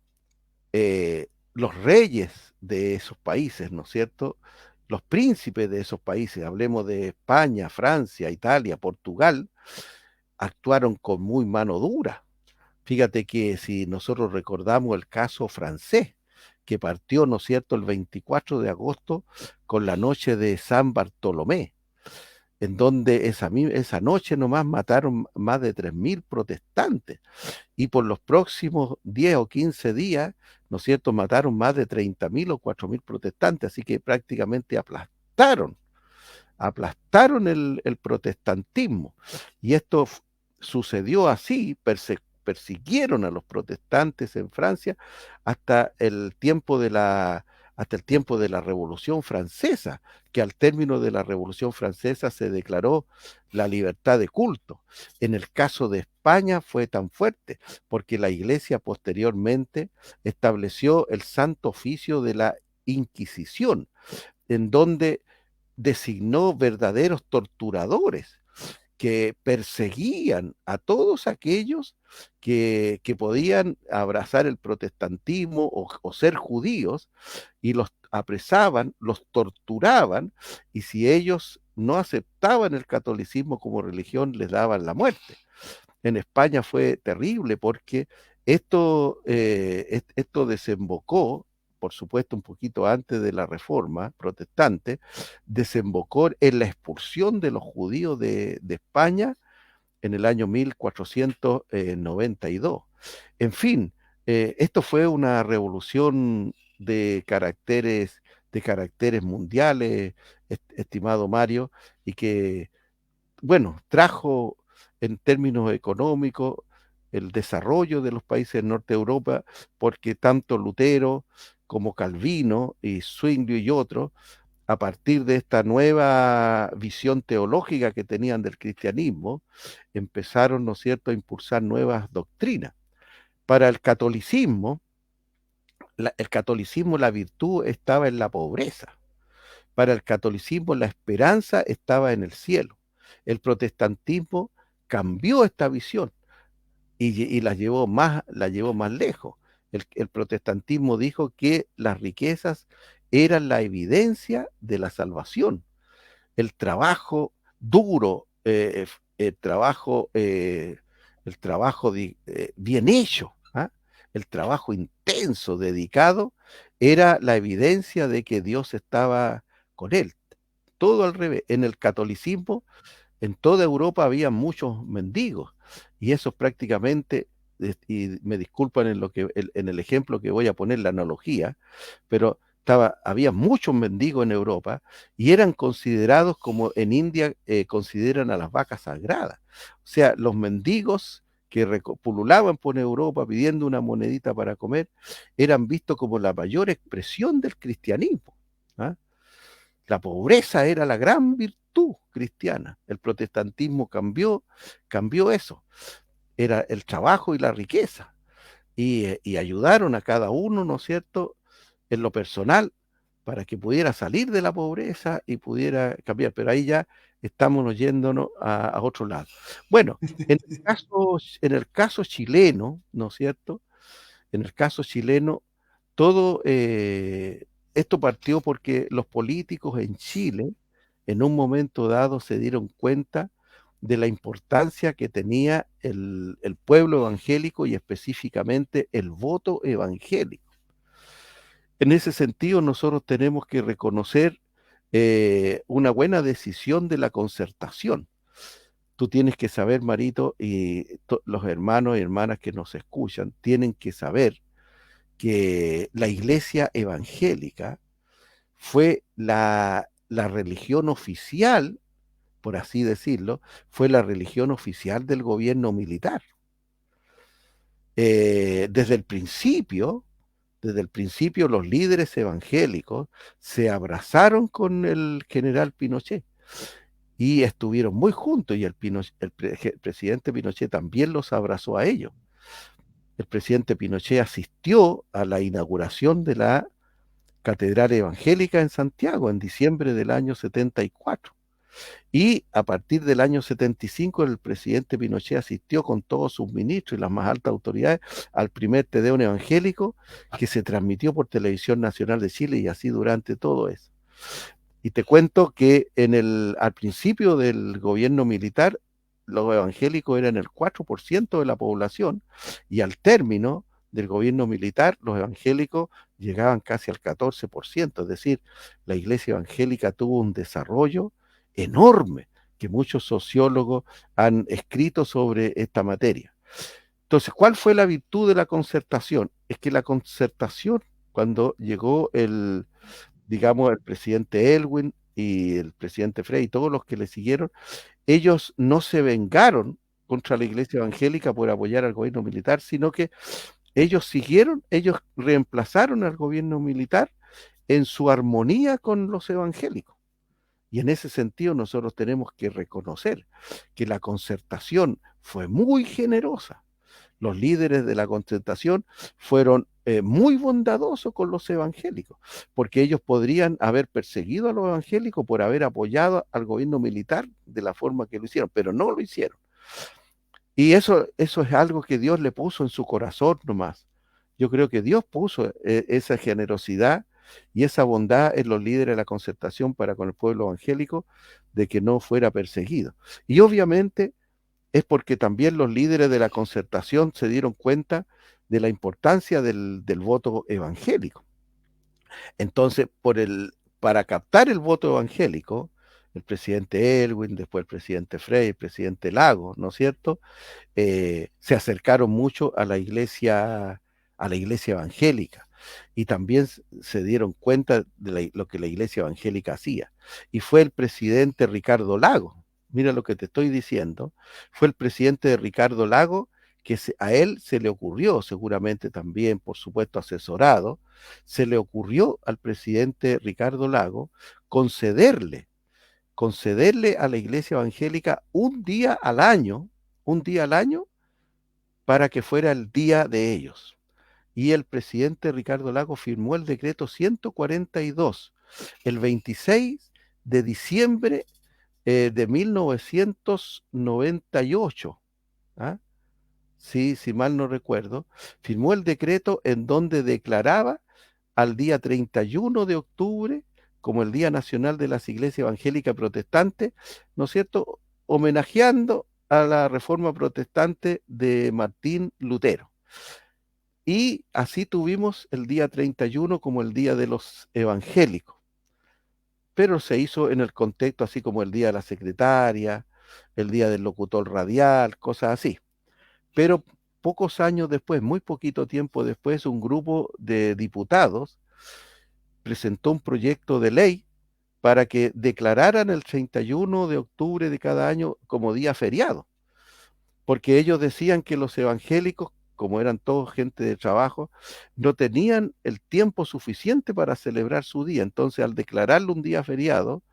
[SPEAKER 3] los reyes de esos países, ¿no es cierto?, los príncipes de esos países, hablemos de España, Francia, Italia, Portugal, actuaron con muy mano dura. Fíjate que si nosotros recordamos el caso francés, que partió, ¿no es cierto?, el 24 de agosto con la noche de San Bartolomé, en donde esa noche nomás mataron más de 3.000 protestantes, y por los próximos 10 o 15 días, ¿no es cierto?, mataron más de 30.000 o 4.000 protestantes, así que prácticamente aplastaron el protestantismo. Y esto sucedió así, persiguieron a los protestantes en Francia hasta el tiempo de la Revolución Francesa, que al término de la Revolución Francesa se declaró la libertad de culto. En el caso de España fue tan fuerte porque la Iglesia posteriormente estableció el Santo Oficio de la Inquisición, en donde designó verdaderos torturadores que perseguían a todos aquellos que podían abrazar el protestantismo o ser judíos, y los apresaban, los torturaban, y si ellos no aceptaban el catolicismo como religión, les daban la muerte. En España fue terrible porque esto desembocó, por supuesto un poquito antes de la Reforma protestante, desembocó en la expulsión de los judíos de España en el año 1492. En fin, esto fue una revolución de caracteres mundiales, estimado Mario, y que, bueno, trajo en términos económicos el desarrollo de los países del norte de Europa, porque tanto Lutero como Calvino y Zwingli y otros, a partir de esta nueva visión teológica que tenían del cristianismo, empezaron, ¿no es cierto?, a impulsar nuevas doctrinas. Para el catolicismo, la virtud estaba en la pobreza. Para el catolicismo, la esperanza estaba en el cielo. El protestantismo cambió esta visión y la llevó más lejos. El protestantismo dijo que las riquezas eran la evidencia de la salvación. El trabajo duro, el trabajo bien hecho, ¿ah? El trabajo intenso, dedicado, era la evidencia de que Dios estaba con él. Todo al revés. En el catolicismo, en toda Europa había muchos mendigos, y esos prácticamente, y me disculpan en el ejemplo que voy a poner, la analogía, pero había muchos mendigos en Europa y eran considerados como en India consideran a las vacas sagradas. O sea, los mendigos que pululaban por Europa pidiendo una monedita para comer eran vistos como la mayor expresión del cristianismo, ¿ah? La pobreza era la gran virtud cristiana. El protestantismo cambió eso. Era el trabajo y la riqueza. Y ayudaron a cada uno, ¿no es cierto?, en lo personal, para que pudiera salir de la pobreza y pudiera cambiar. Pero ahí ya estamos yéndonos a otro lado. Bueno, en el caso chileno, ¿no es cierto?, en el caso chileno, todo esto partió porque los políticos en Chile, en un momento dado, se dieron cuenta de la importancia que tenía el pueblo evangélico y específicamente el voto evangélico. En ese sentido, nosotros tenemos que reconocer una buena decisión de la concertación. Tú tienes que saber, Marito, y los hermanos y hermanas que nos escuchan, tienen que saber que la iglesia evangélica fue la religión oficial, por así decirlo, fue la religión oficial del gobierno militar. Desde el principio, los líderes evangélicos se abrazaron con el general Pinochet y estuvieron muy juntos, y el presidente Pinochet también los abrazó a ellos. El presidente Pinochet asistió a la inauguración de la Catedral Evangélica en Santiago en diciembre del año 74. Y a partir del año 75 el presidente Pinochet asistió con todos sus ministros y las más altas autoridades al primer Te Deum evangélico que se transmitió por Televisión Nacional de Chile, y así durante todo eso. Y te cuento que al principio del gobierno militar, los evangélicos eran el 4% de la población, y al término del gobierno militar, los evangélicos llegaban casi al 14%, es decir, la iglesia evangélica tuvo un desarrollo enorme que muchos sociólogos han escrito sobre esta materia. Entonces, ¿cuál fue la virtud de la concertación? Es que la concertación, cuando llegó el presidente Elwin y el presidente Frey y todos los que le siguieron, ellos no se vengaron contra la iglesia evangélica por apoyar al gobierno militar, sino que ellos reemplazaron al gobierno militar en su armonía con los evangélicos. Y en ese sentido nosotros tenemos que reconocer que la concertación fue muy generosa. Los líderes de la concertación fueron muy bondadosos con los evangélicos, porque ellos podrían haber perseguido a los evangélicos por haber apoyado al gobierno militar de la forma que lo hicieron, pero no lo hicieron. Y eso es algo que Dios le puso en su corazón nomás. Yo creo que Dios puso esa generosidad y esa bondad en los líderes de la concertación para con el pueblo evangélico, de que no fuera perseguido. Y obviamente es porque también los líderes de la concertación se dieron cuenta de la importancia del voto evangélico. Entonces, para captar el voto evangélico, el presidente Elwin, después el presidente Frey, el presidente Lagos, ¿no es cierto? Se acercaron mucho a la iglesia evangélica y también se dieron cuenta de lo que la iglesia evangélica hacía. Y fue el presidente Ricardo Lagos, mira lo que te estoy diciendo, fue el presidente de Ricardo Lagos que a él se le ocurrió, seguramente también, por supuesto, asesorado, se le ocurrió al presidente Ricardo Lagos concederle a la iglesia evangélica un día al año, para que fuera el día de ellos. Y el presidente Ricardo Lagos firmó el decreto 142 el 26 de diciembre de 1998. ¿Ah? Sí, si mal no recuerdo, firmó el decreto en donde declaraba al día 31 de octubre como el Día Nacional de las Iglesias Evangélicas Protestantes, ¿no es cierto?, homenajeando a la Reforma Protestante de Martín Lutero. Y así tuvimos el día 31 como el Día de los Evangélicos, pero se hizo en el contexto así como el Día de la Secretaria, el Día del Locutor Radial, cosas así. Pero pocos años después, muy poquito tiempo después, un grupo de diputados presentó un proyecto de ley para que declararan el 31 de octubre de cada año como día feriado, porque ellos decían que los evangélicos, como eran todos gente de trabajo, no tenían el tiempo suficiente para celebrar su día. Entonces, al declararlo un día feriado,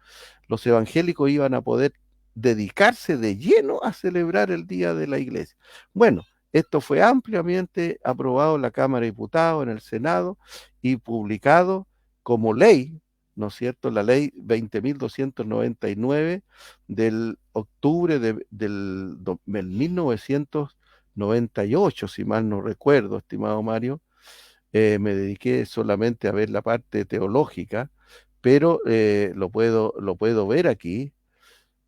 [SPEAKER 3] los evangélicos iban a poder dedicarse de lleno a celebrar el día de la iglesia. Bueno, esto fue ampliamente aprobado en la Cámara de Diputados, en el Senado, y publicado como ley, ¿no es cierto?, la ley 20.299 del octubre del 1998, si mal no recuerdo, estimado Mario. Me dediqué solamente a ver la parte teológica, pero lo puedo ver aquí.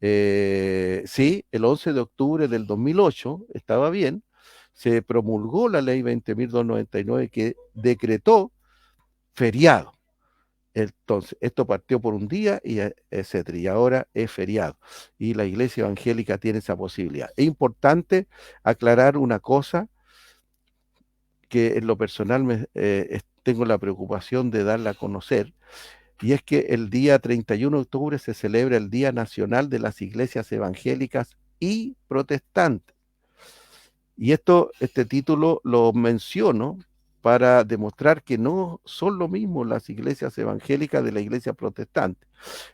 [SPEAKER 3] Sí, el 11 de octubre del 2008, estaba bien, se promulgó la ley 20.299 que decretó feriado. Entonces, esto partió por un día y etcétera, y ahora es feriado. Y la iglesia evangélica tiene esa posibilidad. Es importante aclarar una cosa que en lo personal tengo la preocupación de darla a conocer, y es que el día 31 de octubre se celebra el Día Nacional de las Iglesias Evangélicas y Protestantes. Y este título lo menciono para demostrar que no son lo mismo las iglesias evangélicas de la iglesia protestante.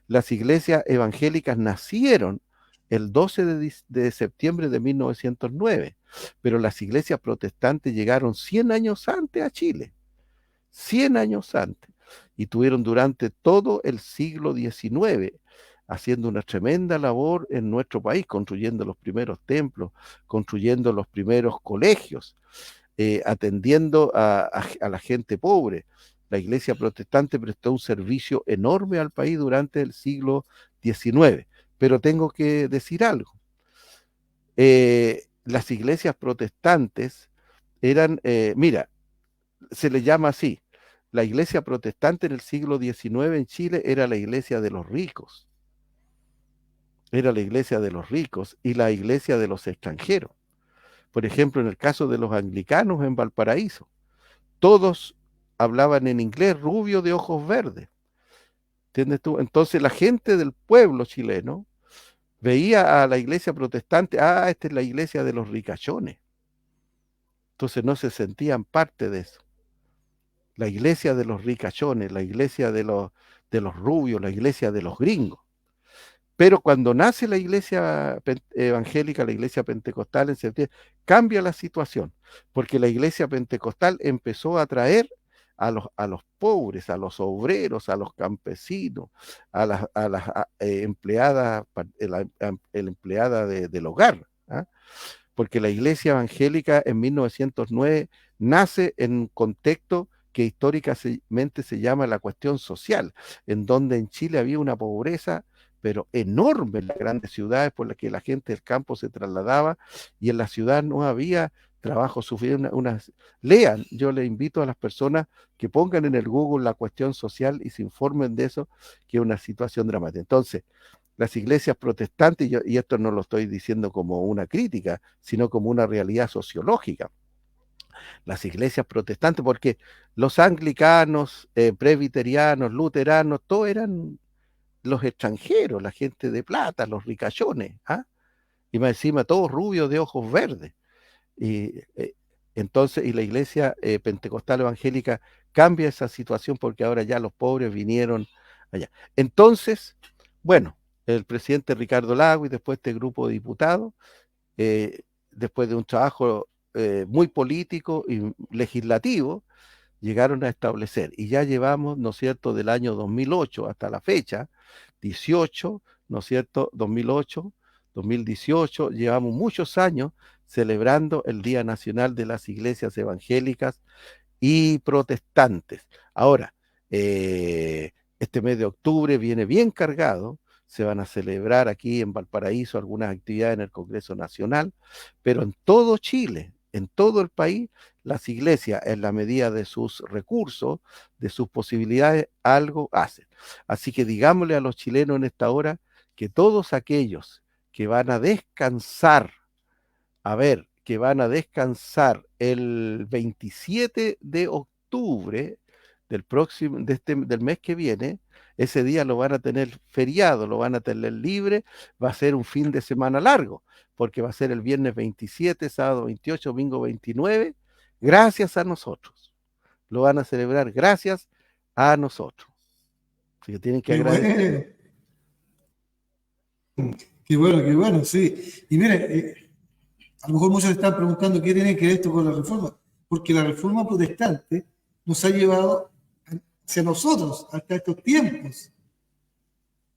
[SPEAKER 3] Las iglesias evangélicas nacieron el 12 de septiembre de 1909, pero las iglesias protestantes llegaron 100 años antes a Chile, 100 años antes, y tuvieron durante todo el siglo XIX haciendo una tremenda labor en nuestro país, construyendo los primeros templos, construyendo los primeros colegios, atendiendo a la gente pobre. La iglesia protestante prestó un servicio enorme al país durante el siglo XIX. Pero tengo que decir algo. Las iglesias protestantes eran, mira, se le llama así. La iglesia protestante en el siglo XIX en Chile era la iglesia de los ricos. Era la iglesia de los ricos y la iglesia de los extranjeros. Por ejemplo, en el caso de los anglicanos en Valparaíso, todos hablaban en inglés, rubio de ojos verdes. ¿Entiendes tú? Entonces la gente del pueblo chileno veía a la iglesia protestante, esta es la iglesia de los ricachones. Entonces no se sentían parte de eso. La iglesia de los ricachones, la iglesia de los rubios, la iglesia de los gringos. Pero cuando nace la iglesia evangélica, la iglesia pentecostal en septiembre, cambia la situación, porque la iglesia pentecostal empezó a atraer a los pobres, a los obreros, a los campesinos, a las empleadas, la empleada del hogar, ¿ah? Porque la iglesia evangélica en 1909 nace en un contexto que históricamente se llama la cuestión social, en donde en Chile había una pobreza pero enorme en las grandes ciudades por las que la gente del campo se trasladaba, y en la ciudad no había trabajo sufrir lean. Yo le invito a las personas que pongan en el Google la cuestión social y se informen de eso, que es una situación dramática. Entonces, las iglesias protestantes, y esto no lo estoy diciendo como una crítica, sino como una realidad sociológica. Las iglesias protestantes, porque los anglicanos, presbiterianos, luteranos, todos eran los extranjeros, la gente de plata, los ricachones, ¿ah? Y más encima todos rubios de ojos verdes. Y entonces, y la iglesia pentecostal evangélica cambia esa situación porque ahora ya los pobres vinieron allá. Entonces, bueno, el presidente Ricardo Lagos y después este grupo de diputados, después de un trabajo muy político y legislativo, llegaron a establecer, y ya llevamos, ¿no es cierto?, del año 2008 hasta la fecha, 18, ¿no es cierto?, 2008, 2018, llevamos muchos años celebrando el Día Nacional de las Iglesias Evangélicas y Protestantes. Ahora, este mes de octubre viene bien cargado, se van a celebrar aquí en Valparaíso algunas actividades en el Congreso Nacional, pero en todo Chile, en todo el país, las iglesias, en la medida de sus recursos, de sus posibilidades, algo hacen. Así que digámosle a los chilenos en esta hora que todos aquellos que van a descansar, que van a descansar el 27 de octubre del mes que viene, ese día lo van a tener feriado, lo van a tener libre, va a ser un fin de semana largo, porque va a ser el viernes 27, sábado 28, domingo 29, gracias a nosotros. Lo van a celebrar gracias a nosotros. Así que tienen que
[SPEAKER 5] Qué
[SPEAKER 3] agradecer.
[SPEAKER 5] qué bueno, sí. Y mire, a lo mejor muchos están preguntando qué tiene que ver esto con la reforma, porque la reforma protestante nos ha llevado hacia nosotros, hasta estos tiempos.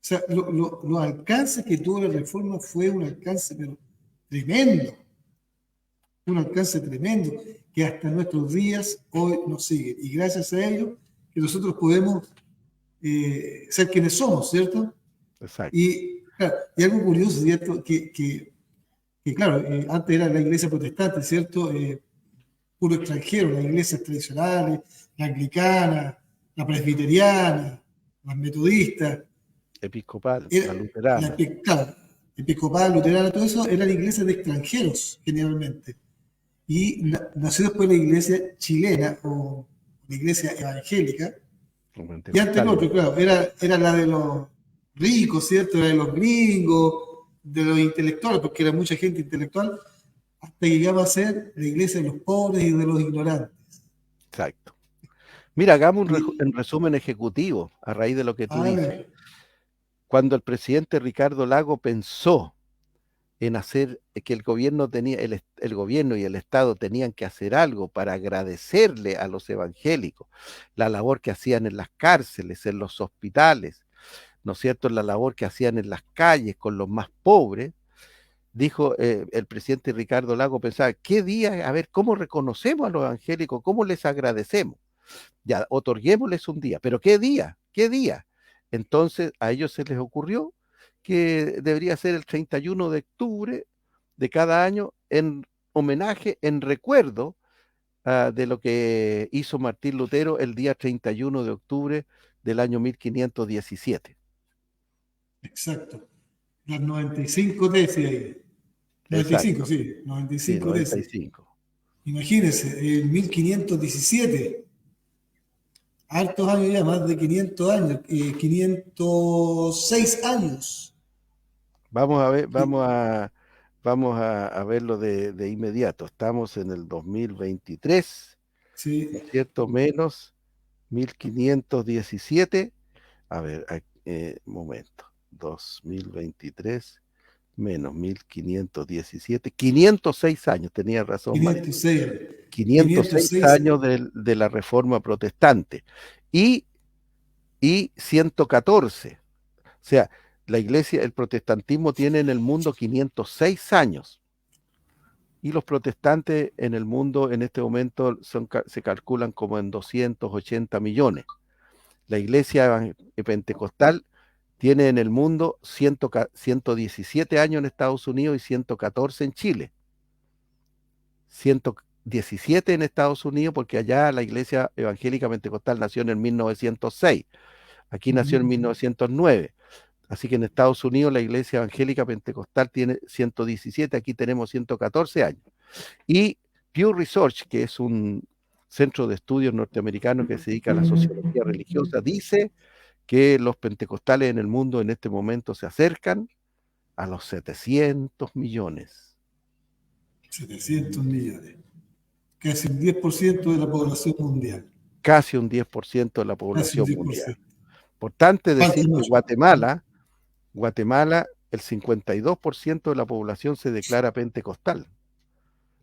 [SPEAKER 5] O sea, los alcances que tuvo la reforma fue un alcance pero tremendo, un alcance tremendo, que hasta nuestros días hoy nos sigue. Y gracias a ello que nosotros podemos ser quienes somos, ¿cierto?
[SPEAKER 3] Exacto.
[SPEAKER 5] Y, claro, y algo curioso, ¿cierto? Que claro, antes era la iglesia protestante, ¿cierto? Puro extranjero, las iglesias tradicionales, la anglicana, la presbiteriana, las metodistas,
[SPEAKER 3] Episcopal, la
[SPEAKER 5] era,
[SPEAKER 3] luterana.
[SPEAKER 5] claro, episcopal, luterana, todo eso eran iglesias de extranjeros generalmente. Y nació después la iglesia chilena o la iglesia evangélica. Y antes lo otro, claro, era la de los ricos, ¿cierto? Era de los gringos, de los intelectuales, porque era mucha gente intelectual, hasta que llegaba a ser la iglesia de los pobres y de los ignorantes.
[SPEAKER 3] Exacto. Mira, hagamos
[SPEAKER 5] Y,
[SPEAKER 3] un resumen ejecutivo a raíz de lo que tú dices.
[SPEAKER 5] ver,
[SPEAKER 3] Cuando el presidente Ricardo Lago pensó en hacer que el gobierno el gobierno y el Estado tenían que hacer algo para agradecerle a los evangélicos la labor que hacían en las cárceles, en los hospitales, ¿no es cierto?, la labor que hacían en las calles con los más pobres, dijo el presidente Ricardo Lago, pensaba, ¿qué día? A ver, ¿cómo reconocemos a los evangélicos? ¿Cómo les agradecemos? Ya, otorguémosles un día, pero ¿qué día? ¿Qué día? Entonces a ellos se les ocurrió que debería ser el 31 de octubre de cada año en homenaje, en recuerdo de lo que hizo Martín Lutero el día 31 de octubre del año 1517.
[SPEAKER 5] exacto. Las 95 tesis ahí. 95,
[SPEAKER 3] Exacto,
[SPEAKER 5] sí,
[SPEAKER 3] sí,
[SPEAKER 5] 95 tesis.
[SPEAKER 3] 95.
[SPEAKER 5] Imagínense, en 1517, hartos años ya, más de 500 años, 506 años.
[SPEAKER 3] Vamos a ver,
[SPEAKER 5] Y-
[SPEAKER 3] vamos a verlo de inmediato. Estamos en el 2023, ¿no es
[SPEAKER 5] sí,
[SPEAKER 3] cierto? Menos 1517. A ver, momento. 2023 menos 1517. 506 años, tenía razón, Mario.
[SPEAKER 5] 506,
[SPEAKER 3] 506
[SPEAKER 5] 506,
[SPEAKER 3] años de la Reforma Protestante. Y, y 114. O sea, la iglesia, el protestantismo tiene en el mundo 506 años. Y los protestantes en el mundo en este momento se calculan como en 280 millones. La iglesia pentecostal tiene en el mundo 117 años en Estados Unidos y 114 en Chile. 117 en Estados Unidos, porque allá la Iglesia Evangélica Pentecostal nació en el 1906, aquí nació en 1909. Así que en Estados Unidos la Iglesia Evangélica Pentecostal tiene 117, aquí tenemos 114 años. Y Pew Research, que es un centro de estudios norteamericano que se dedica a la sociología religiosa, dice que los pentecostales en el mundo en este momento se acercan a los 700 millones.
[SPEAKER 5] 700 millones. Casi un 10% de la población mundial.
[SPEAKER 3] Casi un 10% de la
[SPEAKER 5] Casi
[SPEAKER 3] población
[SPEAKER 5] un 10%.
[SPEAKER 3] mundial. Importante decir que Guatemala, el 52% de la población se declara pentecostal.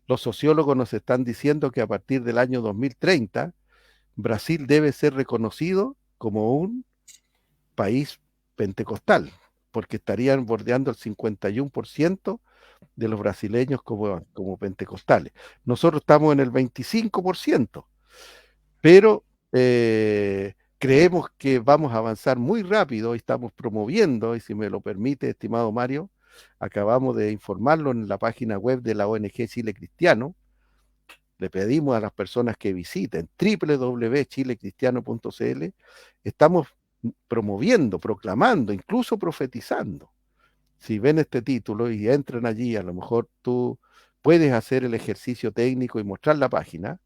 [SPEAKER 3] Los sociólogos nos están diciendo que a partir del año 2030, Brasil debe ser reconocido como un país pentecostal, porque estarían bordeando el 51% de los brasileños como pentecostales. Nosotros estamos en el 25%, pero creemos que vamos a avanzar muy rápido y estamos promoviendo, y si me lo permite, estimado Mario, acabamos de informarlo en la página web de la ONG Chile Cristiano. Le pedimos a las personas que visiten www.chilecristiano.cl, estamos promoviendo, proclamando, incluso profetizando. Si ven este título y entran allí, a lo mejor tú puedes hacer el ejercicio técnico y mostrar la página,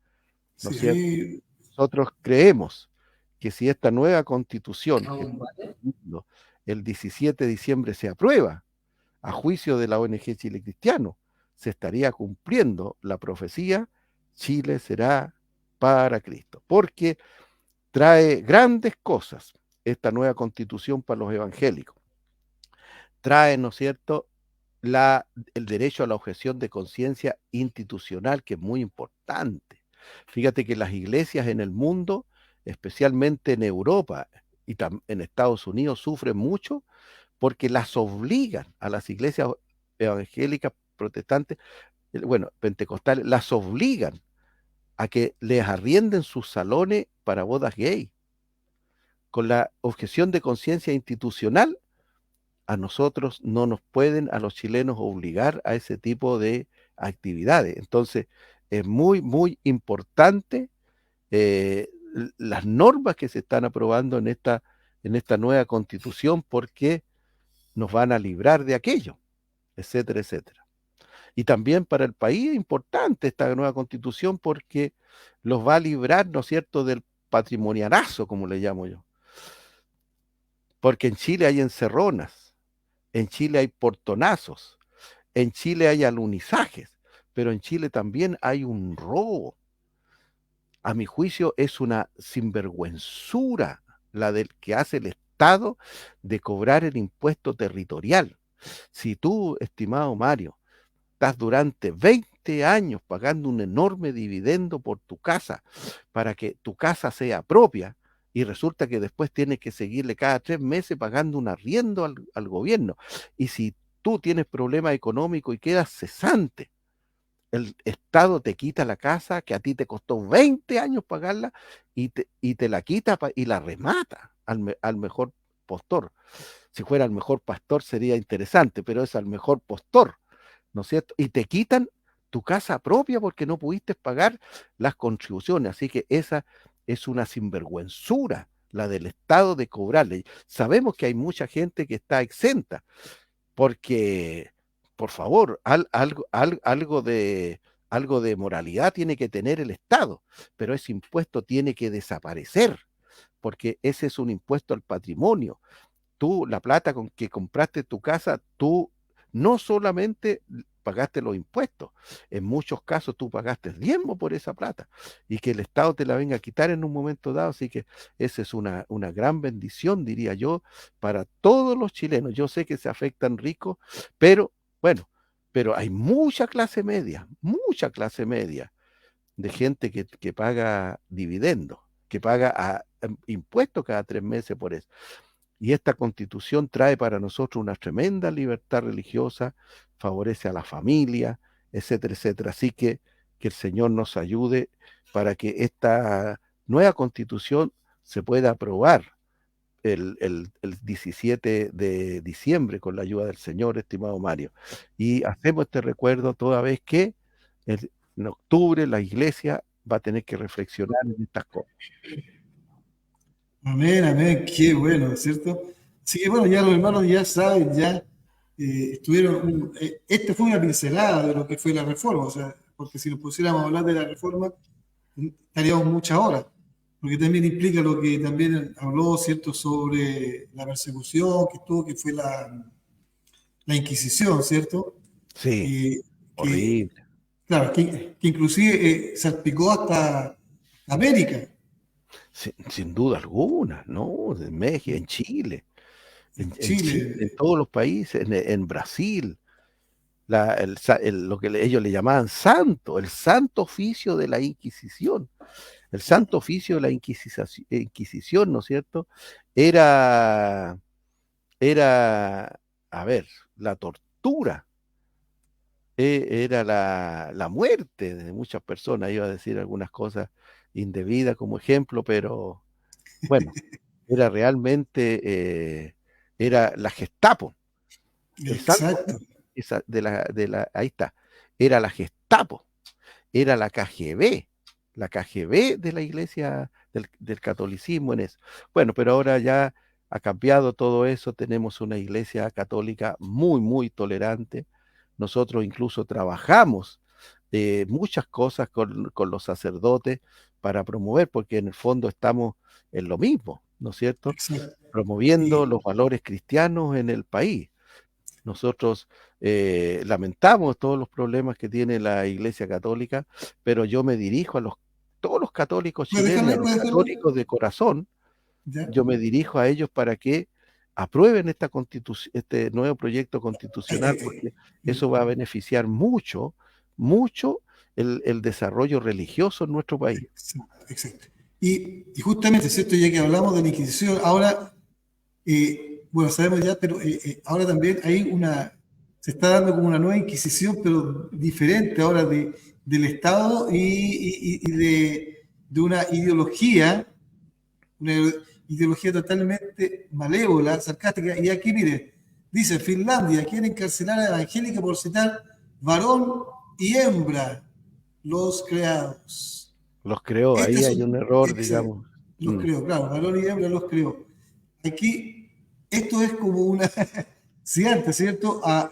[SPEAKER 3] ¿no es cierto? Nosotros creemos que si esta nueva constitución, el 17 de diciembre se aprueba, a juicio de la ONG Chile Cristiano, se estaría cumpliendo la profecía: Chile será para Cristo, porque trae grandes cosas esta nueva constitución para los evangélicos. Trae, ¿no es cierto?, el derecho a la objeción de conciencia institucional, que es muy importante. Fíjate que las iglesias en el mundo, especialmente en Europa y en Estados Unidos, sufren mucho porque las obligan a las iglesias evangélicas protestantes, bueno, pentecostales, las obligan a que les arrienden sus salones para bodas gay. Con la objeción de conciencia institucional, a nosotros no nos pueden, a los chilenos, obligar a ese tipo de actividades. Entonces, es muy, muy importante las normas que se están aprobando en esta nueva constitución, porque nos van a librar de aquello, etcétera, etcétera. Y también para el país es importante esta nueva constitución, porque los va a librar, ¿no es cierto?, del patrimonialazo, como le llamo yo. Porque en Chile hay encerronas, en Chile hay portonazos, en Chile hay alunizajes, pero en Chile también hay un robo. A mi juicio es una sinvergüenzura la del que hace el Estado de cobrar el impuesto territorial. Si tú, estimado Mario, estás durante 20 años pagando un enorme dividendo por tu casa para que tu casa sea propia, y resulta que después tienes que seguirle cada 3 meses pagando un arriendo al gobierno, y si tú tienes problemas económicos y quedas cesante, el Estado te quita la casa que a ti te costó 20 años pagarla, y te la quita y la remata al mejor postor. Si fuera el mejor pastor sería interesante, pero es al mejor postor, ¿no es cierto? Y te quitan tu casa propia porque no pudiste pagar las contribuciones. Así que esa es una sinvergüenzura, la del Estado, de cobrarle. Sabemos que hay mucha gente que está exenta, porque, por favor, algo de moralidad tiene que tener el Estado, pero ese impuesto tiene que desaparecer, porque ese es un impuesto al patrimonio. Tú, la plata con que compraste tu casa, tú no solamente pagaste los impuestos, en muchos casos tú pagaste diezmo por esa plata, y que el Estado te la venga a quitar en un momento dado. Así que esa es una gran bendición, diría yo, para todos los chilenos. Yo sé que se afectan ricos, pero bueno, pero hay mucha clase media de gente que paga dividendos, que paga impuestos cada 3 meses por eso. Y esta constitución trae para nosotros una tremenda libertad religiosa, favorece a la familia, etcétera, etcétera. Así que el Señor nos ayude para que esta nueva constitución se pueda aprobar el 17 de diciembre con la ayuda del Señor, estimado Mario. Y hacemos este recuerdo toda vez que en octubre la iglesia va a tener que reflexionar en estas cosas.
[SPEAKER 5] Amén, amén, qué bueno, ¿cierto? Así que bueno, ya los hermanos ya saben, ya estuvieron, esta fue una pincelada de lo que fue la reforma, o sea, porque si nos pusiéramos a hablar de la reforma, estaríamos muchas horas, porque también implica lo que también habló, ¿cierto?, sobre la persecución que estuvo, que fue la Inquisición, ¿cierto?
[SPEAKER 3] Sí,
[SPEAKER 5] Que,
[SPEAKER 3] horrible.
[SPEAKER 5] claro, que inclusive salpicó hasta América.
[SPEAKER 3] Sin duda alguna, ¿no? En México, en Chile,
[SPEAKER 5] En
[SPEAKER 3] en Chile, en
[SPEAKER 5] Chile,
[SPEAKER 3] todos los países, en Brasil, lo que ellos le llamaban santo, el santo oficio de la Inquisición. El santo oficio de la Inquisición, ¿no es cierto? Era, a ver, la tortura, era la muerte de muchas personas. Iba a decir algunas cosas indebidas como ejemplo, pero bueno, era realmente, era la Gestapo. El santo
[SPEAKER 5] exacto.
[SPEAKER 3] ahí está, era la Gestapo, era la KGB de la iglesia del catolicismo en eso. Bueno, pero ahora ya ha cambiado todo eso, tenemos una iglesia católica muy, muy tolerante. Nosotros incluso trabajamos muchas cosas con los sacerdotes para promover, porque en el fondo estamos en lo mismo, ¿no es cierto?
[SPEAKER 5] Exacto.
[SPEAKER 3] Promoviendo
[SPEAKER 5] Y,
[SPEAKER 3] los valores cristianos en el país. Nosotros lamentamos todos los problemas que tiene la Iglesia Católica, pero yo me dirijo a todos los católicos
[SPEAKER 5] ¿puedes
[SPEAKER 3] chilenos y a
[SPEAKER 5] dejarle?
[SPEAKER 3] los
[SPEAKER 5] ¿Puedes dejarle?
[SPEAKER 3] católicos de corazón.
[SPEAKER 5] ¿Ya?
[SPEAKER 3] Yo me dirijo a ellos para que aprueben este nuevo proyecto
[SPEAKER 5] Eh,
[SPEAKER 3] constitucional,
[SPEAKER 5] eh,
[SPEAKER 3] porque
[SPEAKER 5] eh,
[SPEAKER 3] eso va a beneficiar mucho, mucho el desarrollo religioso en nuestro país.
[SPEAKER 5] exacto, exacto. Y justamente, ¿cierto? Ya que hablamos de la Inquisición, ahora, bueno, sabemos ya, pero ahora también se está dando como una nueva Inquisición, pero diferente ahora del Estado y de una ideología totalmente malévola, sarcástica. Y aquí, mire, dice, Finlandia quiere encarcelar a Evangélica por citar varón y hembra, los creados.
[SPEAKER 3] Los creó,
[SPEAKER 5] Este
[SPEAKER 3] ahí
[SPEAKER 5] es
[SPEAKER 3] hay un error, digamos.
[SPEAKER 5] los creó, claro, varón y hembra los creó. Aquí, esto es como una, si antes, ¿cierto? A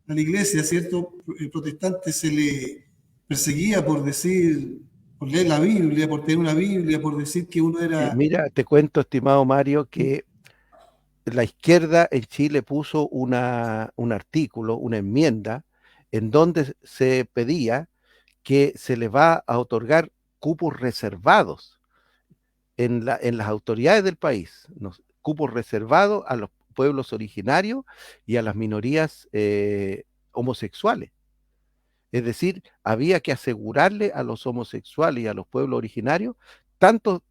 [SPEAKER 5] la iglesia, ¿cierto? El protestante se le perseguía por decir, por leer la Biblia, por tener una Biblia, por decir que uno era...
[SPEAKER 3] Mira, te cuento, estimado Mario, que la izquierda en Chile puso un artículo, una enmienda, en donde se pedía que se le va a otorgar cupos reservados en las autoridades del país, cupos reservados a los pueblos originarios y a las minorías homosexuales. Es decir, había que asegurarle a los homosexuales y a los pueblos originarios tantos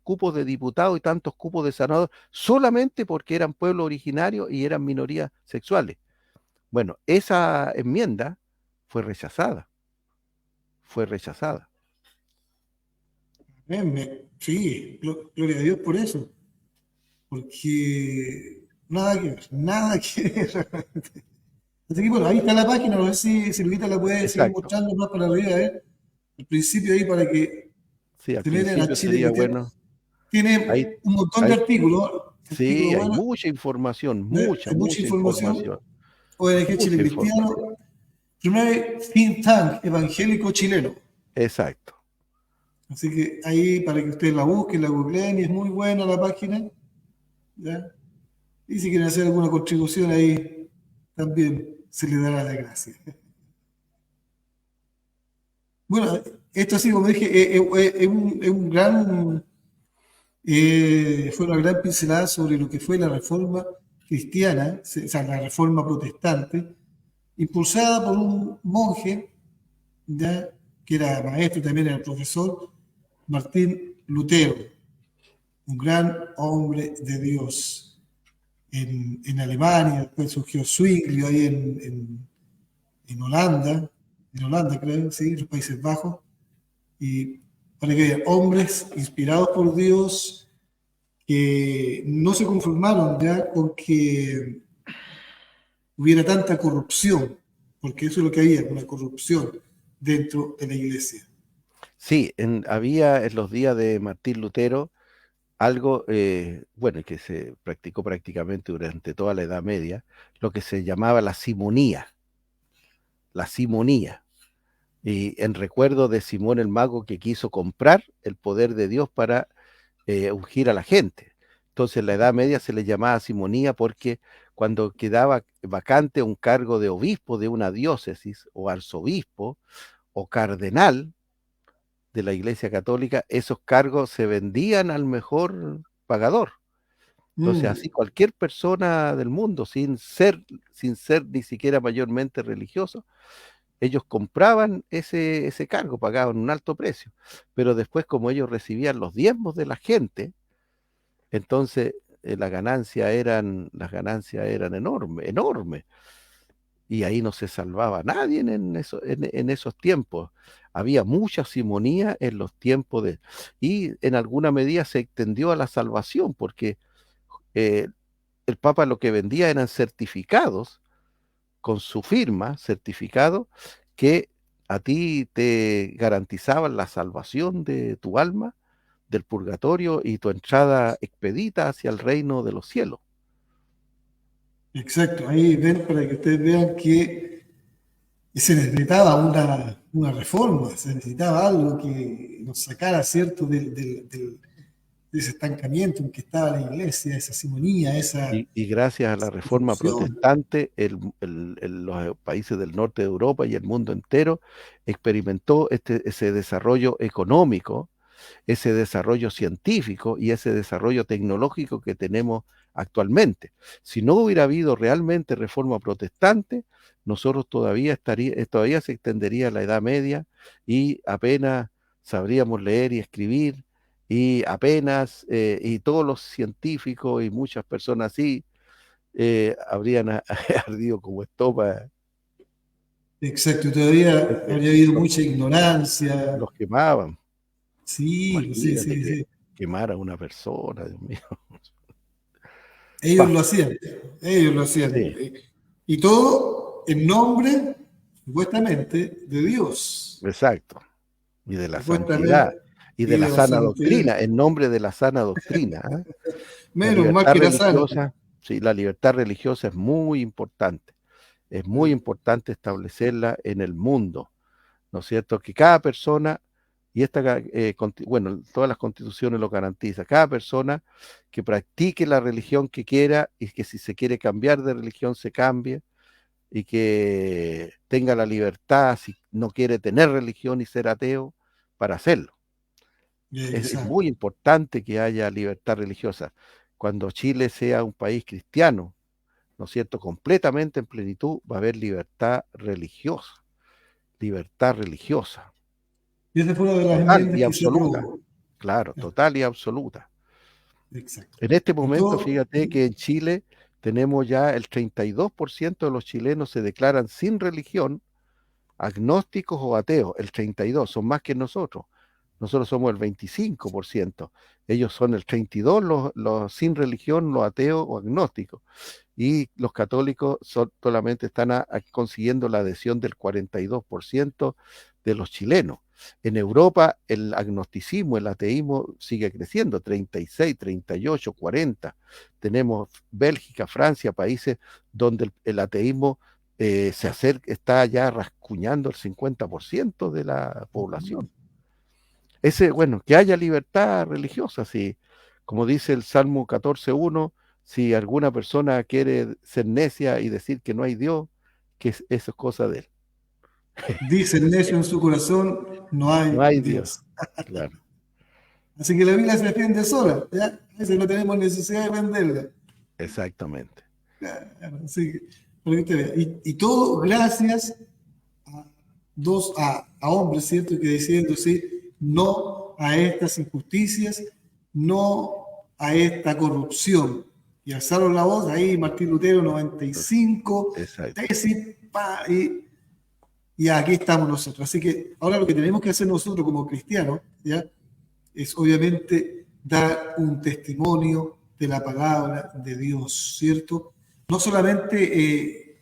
[SPEAKER 3] cupos de diputados y tantos cupos de senadores, solamente porque eran pueblos originarios y eran minorías sexuales. Bueno, esa enmienda fue rechazada, fue rechazada.
[SPEAKER 5] Sí, gloria a Dios por eso, porque nada que ver. Así que bueno, ahí está la página, a ver si Luquita la puede seguir
[SPEAKER 3] Exacto.
[SPEAKER 5] mostrando más para arriba, a ver, el principio ahí para que
[SPEAKER 3] Sí, al
[SPEAKER 5] se metan a
[SPEAKER 3] principio
[SPEAKER 5] Chile
[SPEAKER 3] sería
[SPEAKER 5] Cristiano.
[SPEAKER 3] bueno. Ahí,
[SPEAKER 5] Tiene un montón de
[SPEAKER 3] ahí,
[SPEAKER 5] artículos,
[SPEAKER 3] sí, hay
[SPEAKER 5] buenos,
[SPEAKER 3] mucha información,
[SPEAKER 5] hay mucha
[SPEAKER 3] mucha
[SPEAKER 5] información.
[SPEAKER 3] información,
[SPEAKER 5] ONG Chile
[SPEAKER 3] mucha
[SPEAKER 5] Cristiano,
[SPEAKER 3] información.
[SPEAKER 5] primer think tank evangélico chileno.
[SPEAKER 3] Exacto.
[SPEAKER 5] Así que ahí para que ustedes la busquen, la googleen, y es muy buena la página. ¿Ya? Y si quieren hacer alguna contribución ahí, también se les dará la gracia. Bueno, esto sí, como dije, es un gran, fue una gran pincelada sobre lo que fue la reforma cristiana, o sea, la reforma protestante, impulsada por un monje, ¿ya? Que era maestro y también era profesor, Martín Lutero, un gran hombre de Dios en Alemania. Después surgió Zwinglio ahí en Holanda creo, sí, en los Países Bajos, y para que haya hombres inspirados por Dios que no se conformaron ya con que hubiera tanta corrupción, porque eso es lo que había, una corrupción dentro de la iglesia.
[SPEAKER 3] Sí, había en los días de Martín Lutero algo, bueno, que se practicó prácticamente durante toda la Edad Media, lo que se llamaba la simonía. La simonía. Y en recuerdo de Simón el Mago, que quiso comprar el poder de Dios para ungir a la gente. Entonces en la Edad Media se le llamaba simonía porque cuando quedaba vacante un cargo de obispo de una diócesis o arzobispo o cardenal de la Iglesia Católica, esos cargos se vendían al mejor pagador. Entonces así cualquier persona del mundo, sin ser ni siquiera mayormente religioso, ellos compraban ese cargo, pagaban un alto precio, pero después, como ellos recibían los diezmos de la gente, entonces las ganancias eran enormes, enormes, y ahí no se salvaba nadie en esos tiempos. Había mucha simonía en los tiempos y en alguna medida se extendió a la salvación, porque eh, el Papa lo que vendía eran certificados con su firma, certificado, que a ti te garantizaban la salvación de tu alma del purgatorio y tu entrada expedita hacia el reino de los cielos.
[SPEAKER 5] Exacto, ahí ven para que ustedes vean que se necesitaba una reforma, se necesitaba algo que nos sacara, ¿cierto?, de ese estancamiento en que estaba la iglesia, esa simonía, esa
[SPEAKER 3] Y gracias a la reforma
[SPEAKER 5] corrupción.
[SPEAKER 3] protestante, los países del norte de Europa y el mundo entero experimentó ese desarrollo económico, ese desarrollo científico y ese desarrollo tecnológico que tenemos actualmente. Si no hubiera habido realmente reforma protestante, nosotros todavía se extendería la Edad Media y apenas sabríamos leer y escribir, y apenas, y todos los científicos y muchas personas así habrían ardido como estopa.
[SPEAKER 5] Exacto, todavía habría habido mucha ignorancia.
[SPEAKER 3] Los quemaban.
[SPEAKER 5] Sí, sí,
[SPEAKER 3] Imagínate
[SPEAKER 5] sí,
[SPEAKER 3] que
[SPEAKER 5] sí.
[SPEAKER 3] quemara a una persona, Dios mío.
[SPEAKER 5] Ellos
[SPEAKER 3] Bah,
[SPEAKER 5] lo hacían, ellos lo hacían.
[SPEAKER 3] sí,
[SPEAKER 5] Y todo en nombre, supuestamente, de Dios.
[SPEAKER 3] exacto. Y de la
[SPEAKER 5] Supuestamente,
[SPEAKER 3] santidad y
[SPEAKER 5] y
[SPEAKER 3] de la
[SPEAKER 5] de la
[SPEAKER 3] sana
[SPEAKER 5] santidad.
[SPEAKER 3] doctrina, en nombre de la sana doctrina. ¿Ah? La
[SPEAKER 5] Menos mal
[SPEAKER 3] libertad
[SPEAKER 5] que era sana.
[SPEAKER 3] religiosa, sí, la libertad religiosa es muy importante. Es muy importante establecerla en el mundo, ¿no es cierto? Que cada persona, y bueno, todas las constituciones lo garantizan, cada persona que practique la religión que quiera y que si se quiere cambiar de religión se cambie y que tenga la libertad, si no quiere tener religión y ser ateo, para hacerlo. Es
[SPEAKER 5] Exacto.
[SPEAKER 3] muy importante que haya libertad religiosa. Cuando Chile sea un país cristiano, ¿no es cierto?, completamente en plenitud, va a haber libertad religiosa,
[SPEAKER 5] Y esa fue una de las
[SPEAKER 3] total
[SPEAKER 5] enmiendas
[SPEAKER 3] y
[SPEAKER 5] que se
[SPEAKER 3] absoluta,
[SPEAKER 5] aprobó.
[SPEAKER 3] claro, total y absoluta.
[SPEAKER 5] Exacto.
[SPEAKER 3] En este
[SPEAKER 5] Y
[SPEAKER 3] momento,
[SPEAKER 5] todo,
[SPEAKER 3] fíjate que en Chile tenemos ya el 32% de los chilenos se declaran sin religión, agnósticos o ateos, el 32%, son más que nosotros. Nosotros somos el 25%, ellos son el 32%, los sin religión, los ateos o agnósticos. Y los católicos solamente están consiguiendo la adhesión del 42% de los chilenos. En Europa el agnosticismo, el ateísmo sigue creciendo, 36, 38, 40. Tenemos Bélgica, Francia, países donde el ateísmo está ya rascuñando el 50% de la población. Bueno, que haya libertad religiosa, sí. Como dice el Salmo 14:1, si alguna persona quiere ser necia y decir que no hay Dios, eso es cosa de él.
[SPEAKER 5] dice el necio en su corazón, no
[SPEAKER 3] No
[SPEAKER 5] hay
[SPEAKER 3] hay Dios,
[SPEAKER 5] Dios.
[SPEAKER 3] claro,
[SPEAKER 5] Así que la Biblia se defiende sola, ¿ya? A veces no tenemos necesidad de venderla.
[SPEAKER 3] exactamente.
[SPEAKER 5] Claro, así que, para que usted vea. Y todo gracias a hombres, ¿cierto?, que deciden decir no a estas injusticias, no a esta corrupción. Y alzaron la voz, ahí Martín Lutero, 95,
[SPEAKER 3] Exacto.
[SPEAKER 5] tesis, y aquí estamos nosotros. Así que ahora lo que tenemos que hacer nosotros como cristianos, ¿ya?, es obviamente dar un testimonio de la palabra de Dios, ¿cierto? No solamente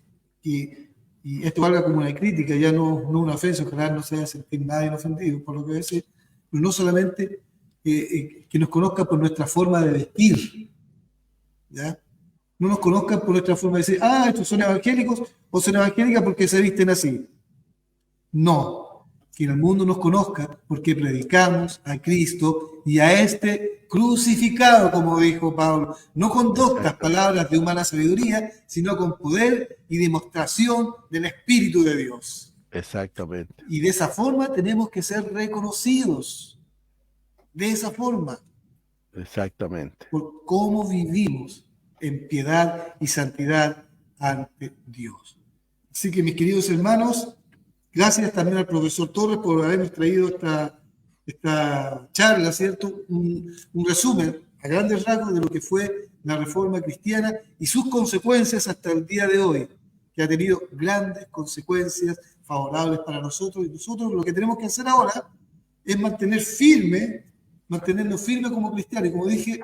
[SPEAKER 5] y esto valga como una crítica, ya no una ofensa, ojalá no se vaya a sentir nadie ofendido por lo que voy a decir, pero no solamente que nos conozcan por nuestra forma de vestir, ¿ya? No nos conozcan por nuestra forma de decir, estos son evangélicos o son evangélicas porque se visten así. No, que el mundo nos conozca porque predicamos a Cristo y a este crucificado, como dijo Pablo, no con doctas palabras de humana sabiduría, sino con poder y demostración del Espíritu de Dios.
[SPEAKER 3] Exactamente.
[SPEAKER 5] Y de esa forma tenemos que ser reconocidos, de esa forma.
[SPEAKER 3] Exactamente.
[SPEAKER 5] Por cómo vivimos en piedad y santidad ante Dios. Así que, mis queridos hermanos, gracias también al profesor Torres por habernos traído esta charla, ¿cierto? Un resumen a grandes rasgos de lo que fue la Reforma Cristiana y sus consecuencias hasta el día de hoy, que ha tenido grandes consecuencias favorables para nosotros. Y nosotros lo que tenemos que hacer ahora es mantenernos firmes como cristianos, y como dije,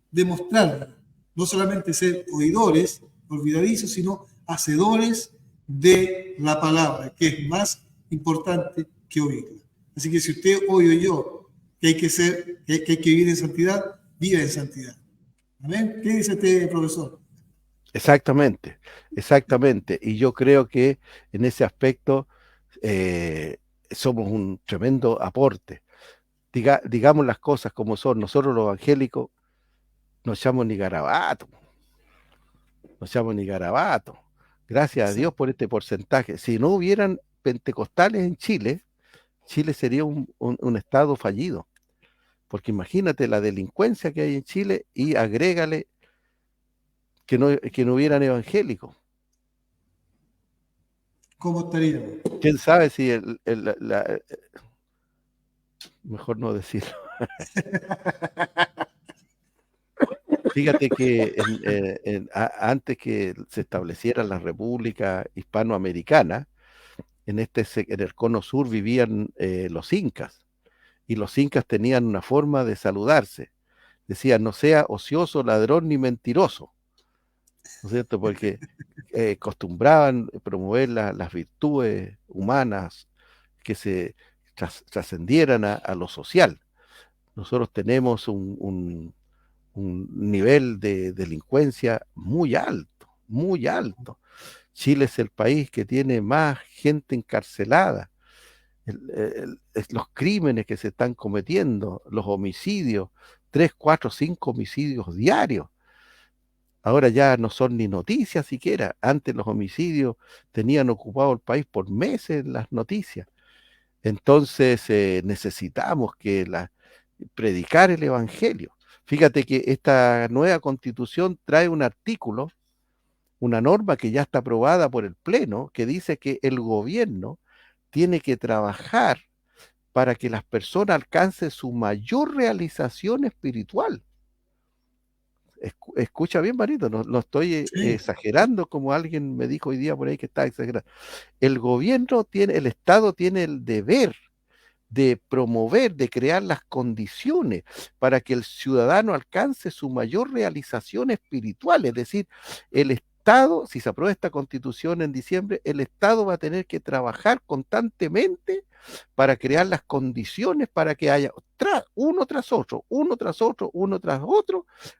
[SPEAKER 5] demostrar, no solamente ser oidores, olvidadizos, sino hacedores de la palabra, que es más importante que oírla. Así que si usted hoy o yo que hay que vivir en santidad, vive en santidad. ¿Amén? ¿Qué dice este profesor?
[SPEAKER 3] Exactamente, exactamente. Y yo creo que en ese aspecto somos un tremendo aporte. Digamos las cosas como son. Nosotros los evangélicos no echamos ni garabato. Gracias a Dios por este porcentaje. Si no hubieran pentecostales en Chile, Chile sería un estado fallido. Porque imagínate la delincuencia que hay en Chile y agrégale que no hubieran evangélicos.
[SPEAKER 5] ¿Cómo estaría?
[SPEAKER 3] ¿Quién sabe si mejor no decirlo? Fíjate que antes que se estableciera la República Hispanoamericana, en el cono sur vivían los incas, y los incas tenían una forma de saludarse. Decían, no sea ocioso, ladrón ni mentiroso, ¿no es cierto? Porque acostumbraban promover las virtudes humanas que se trascendieran a lo social. Nosotros tenemos un nivel de delincuencia muy alto, muy alto. Chile es el país que tiene más gente encarcelada. Los crímenes que se están cometiendo, los homicidios, 3, 4, 5 homicidios diarios. Ahora ya no son ni noticias siquiera. Antes los homicidios tenían ocupado el país por meses en las noticias. Entonces necesitamos predicar el evangelio. Fíjate que esta nueva constitución trae un artículo, una norma que ya está aprobada por el Pleno, que dice que el gobierno tiene que trabajar para que las personas alcancen su mayor realización espiritual. Escucha bien, Marito, no estoy exagerando como alguien me dijo hoy día por ahí que está exagerando. El Estado tiene el deber de promover, de crear las condiciones para que el ciudadano alcance su mayor realización espiritual. Es decir, el Estado, si se aprueba esta constitución en diciembre, el Estado va a tener que trabajar constantemente para crear las condiciones para que haya uno tras otro,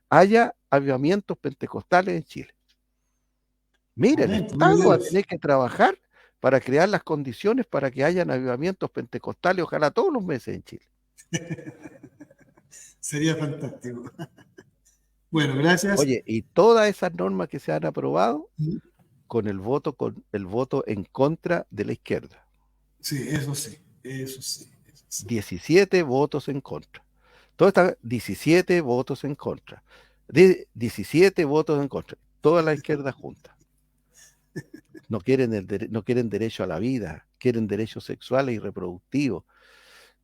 [SPEAKER 3] haya avivamientos pentecostales en Chile. Mira, el Estado va a tener que trabajar para crear las condiciones para que hayan avivamientos pentecostales, ojalá todos los meses en Chile.
[SPEAKER 5] Sería fantástico. Bueno, gracias.
[SPEAKER 3] Oye, y todas esas normas que se han aprobado con el voto en contra de la izquierda.
[SPEAKER 5] Sí, eso sí.
[SPEAKER 3] 17 votos en contra. Todo está 17 votos en contra. 17 votos en contra. Toda la izquierda junta. No quieren derecho a la vida, quieren derechos sexuales y reproductivos.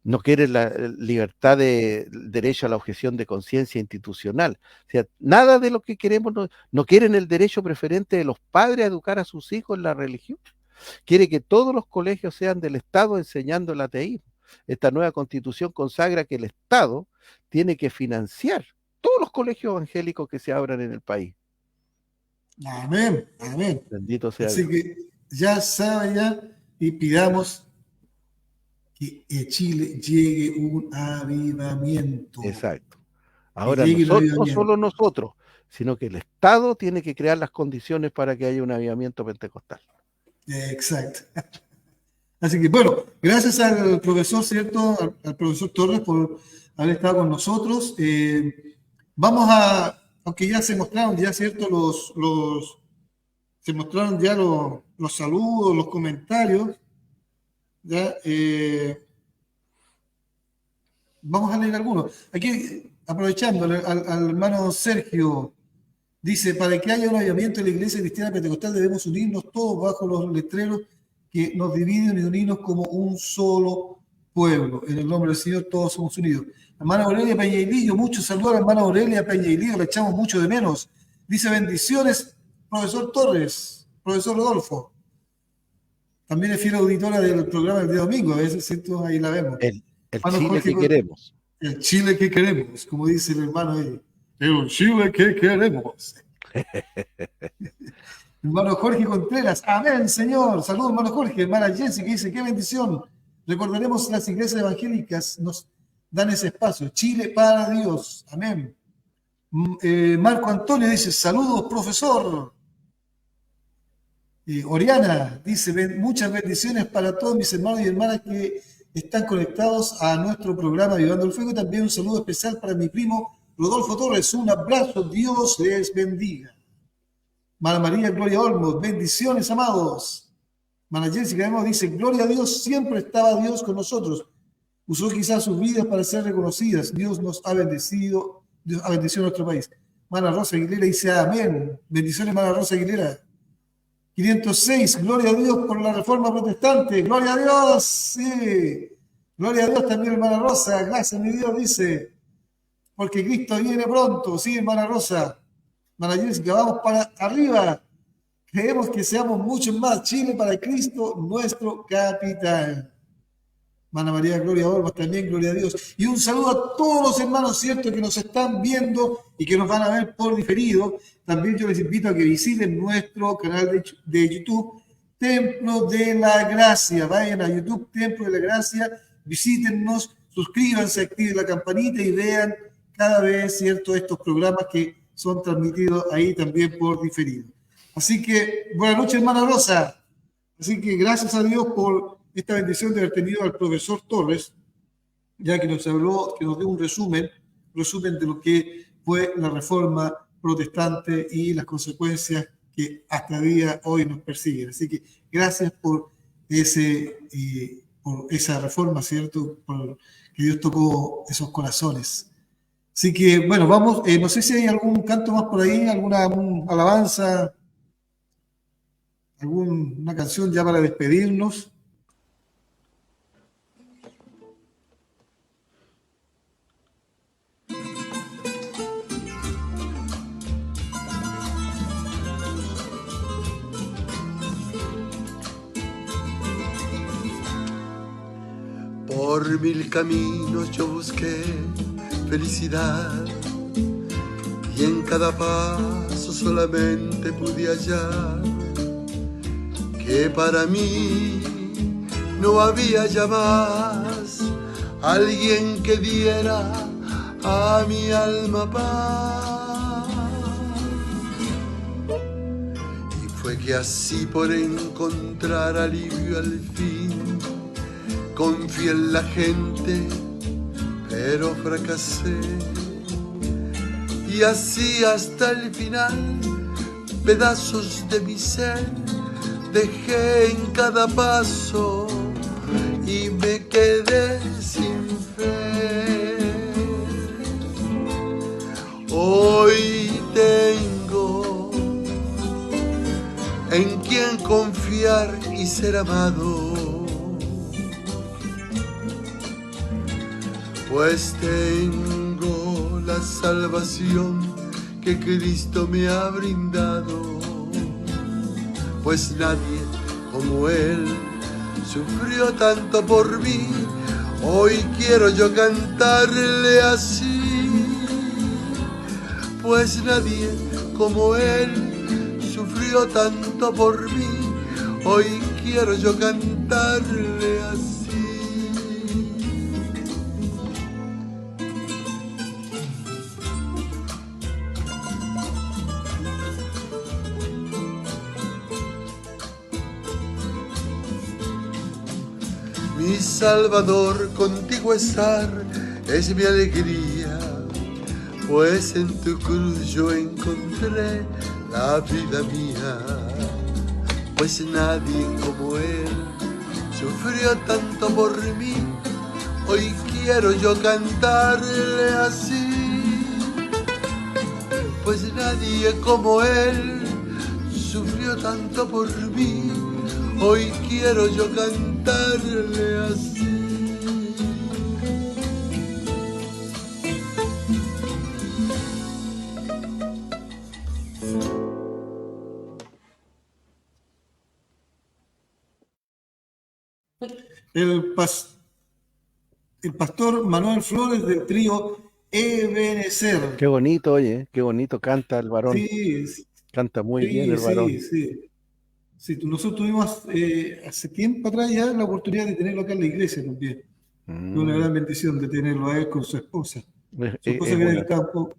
[SPEAKER 3] No quieren la libertad derecho a la objeción de conciencia institucional. O sea, nada de lo que queremos, no quieren el derecho preferente de los padres a educar a sus hijos en la religión. Quiere que todos los colegios sean del Estado enseñando el ateísmo. Esta nueva constitución consagra que el Estado tiene que financiar todos los colegios evangélicos que se abran en el país.
[SPEAKER 5] Amén.
[SPEAKER 3] Bendito sea
[SPEAKER 5] Así
[SPEAKER 3] Dios.
[SPEAKER 5] que ya sabe ya, y pidamos que en Chile llegue un avivamiento.
[SPEAKER 3] Exacto. Ahora,
[SPEAKER 5] llegue un
[SPEAKER 3] no
[SPEAKER 5] avivamiento.
[SPEAKER 3] solo nosotros, sino que el Estado tiene que crear las condiciones para que haya un avivamiento pentecostal.
[SPEAKER 5] Exacto. Así que, bueno, gracias al profesor, ¿cierto? Al profesor Torres por haber estado con nosotros. Vamos a, aunque ya se mostraron, ya, ¿cierto? Se mostraron ya los saludos, los comentarios. Ya, vamos a leer algunos. Aquí, aprovechando, al hermano Sergio, dice, para que haya un avivamiento en la iglesia cristiana pentecostal debemos unirnos todos bajo los letreros que nos dividen y unirnos como un solo pueblo. En el nombre del Señor todos somos unidos. Hermana Aurelia Peñailillo, muchos saludos a la hermana Aurelia Peñailillo, le echamos mucho de menos. Dice, bendiciones, profesor Torres, profesor Rodolfo. También es fiel auditora del programa del día domingo, a veces, ¿cierto? Ahí la vemos.
[SPEAKER 3] El
[SPEAKER 5] Hermano
[SPEAKER 3] Chile
[SPEAKER 5] Jorge,
[SPEAKER 3] que queremos.
[SPEAKER 5] el Chile que queremos, como dice el hermano ahí. El Chile que queremos. Hermano Jorge Contreras, amén, Señor. Saludos, hermano Jorge. Hermana Jessica dice, qué bendición. Recordaremos las iglesias evangélicas, nos dan ese espacio. Chile para Dios, amén. Marco Antonio dice, saludos, profesor. Oriana dice, muchas bendiciones para todos mis hermanos y hermanas que están conectados a nuestro programa Avivando el Fuego. También un saludo especial para mi primo Rodolfo Torres. Un abrazo, Dios les bendiga. Mana María Gloria Olmos, bendiciones, amados. Mana Jessica dice, gloria a Dios, siempre estaba Dios con nosotros. Usó quizás sus vidas para ser reconocidas. Dios nos ha bendecido, Dios ha bendecido a nuestro país. Mana Rosa Aguilera dice, amén. Bendiciones, Mana Rosa Aguilera. 506, gloria a Dios por la reforma protestante. Gloria a Dios, sí. Gloria a Dios también, hermana Rosa. Gracias, mi Dios, dice. Porque Cristo viene pronto. Sí, hermana Rosa. Hermana Jessica, vamos para arriba. Creemos que seamos muchos más. Chile para Cristo, nuestro capitán. Hermana María Gloria Olmos también, gloria a Dios. Y un saludo a todos los hermanos, ¿cierto?, que nos están viendo y que nos van a ver por diferido. También yo les invito a que visiten nuestro canal de YouTube, Templo de la Gracia. Vayan a YouTube, Templo de la Gracia, visítennos, suscríbanse, activen la campanita y vean cada vez, ¿cierto?, estos programas que son transmitidos ahí también por diferido. Así que, buenas noches, hermana Rosa. Así que gracias a Dios por esta bendición de haber tenido al profesor Torres, ya que nos habló, que nos dio un resumen de lo que fue la reforma protestante y las consecuencias que hasta el día hoy nos persiguen. Así que gracias por esa reforma, ¿cierto? Por que Dios tocó esos corazones. Así que, bueno, vamos, no sé si hay algún canto más por ahí, alguna alabanza, alguna canción ya para despedirnos.
[SPEAKER 7] Por mil caminos yo busqué felicidad y en cada paso solamente pude hallar que para mí no había ya más alguien que diera a mi alma paz. Y fue que así por encontrar alivio al fin confié en la gente, pero fracasé. Y así hasta el final, pedazos de mi ser dejé en cada paso y me quedé sin fe. Hoy tengo en quien confiar y ser amado, pues tengo la salvación que Cristo me ha brindado, pues nadie como Él sufrió tanto por mí. Hoy quiero yo cantarle así, pues nadie como Él sufrió tanto por mí. hoy quiero yo cantarle así. Mi Salvador, contigo estar es mi alegría, pues en tu cruz yo encontré la vida mía. Pues nadie como Él sufrió tanto por mí, hoy quiero yo cantarle así. Pues nadie como Él sufrió tanto por mí, hoy quiero yo cantarle así.
[SPEAKER 5] El pastor Manuel Flores del trío Ebenezer.
[SPEAKER 3] Qué bonito, oye, qué bonito canta el varón.
[SPEAKER 5] Sí,
[SPEAKER 3] Canta muy bien el varón.
[SPEAKER 5] sí. Nosotros tuvimos hace tiempo atrás ya la oportunidad de tenerlo acá en la iglesia también. Fue una gran bendición de tenerlo a él con su esposa. Su esposa que era del campo.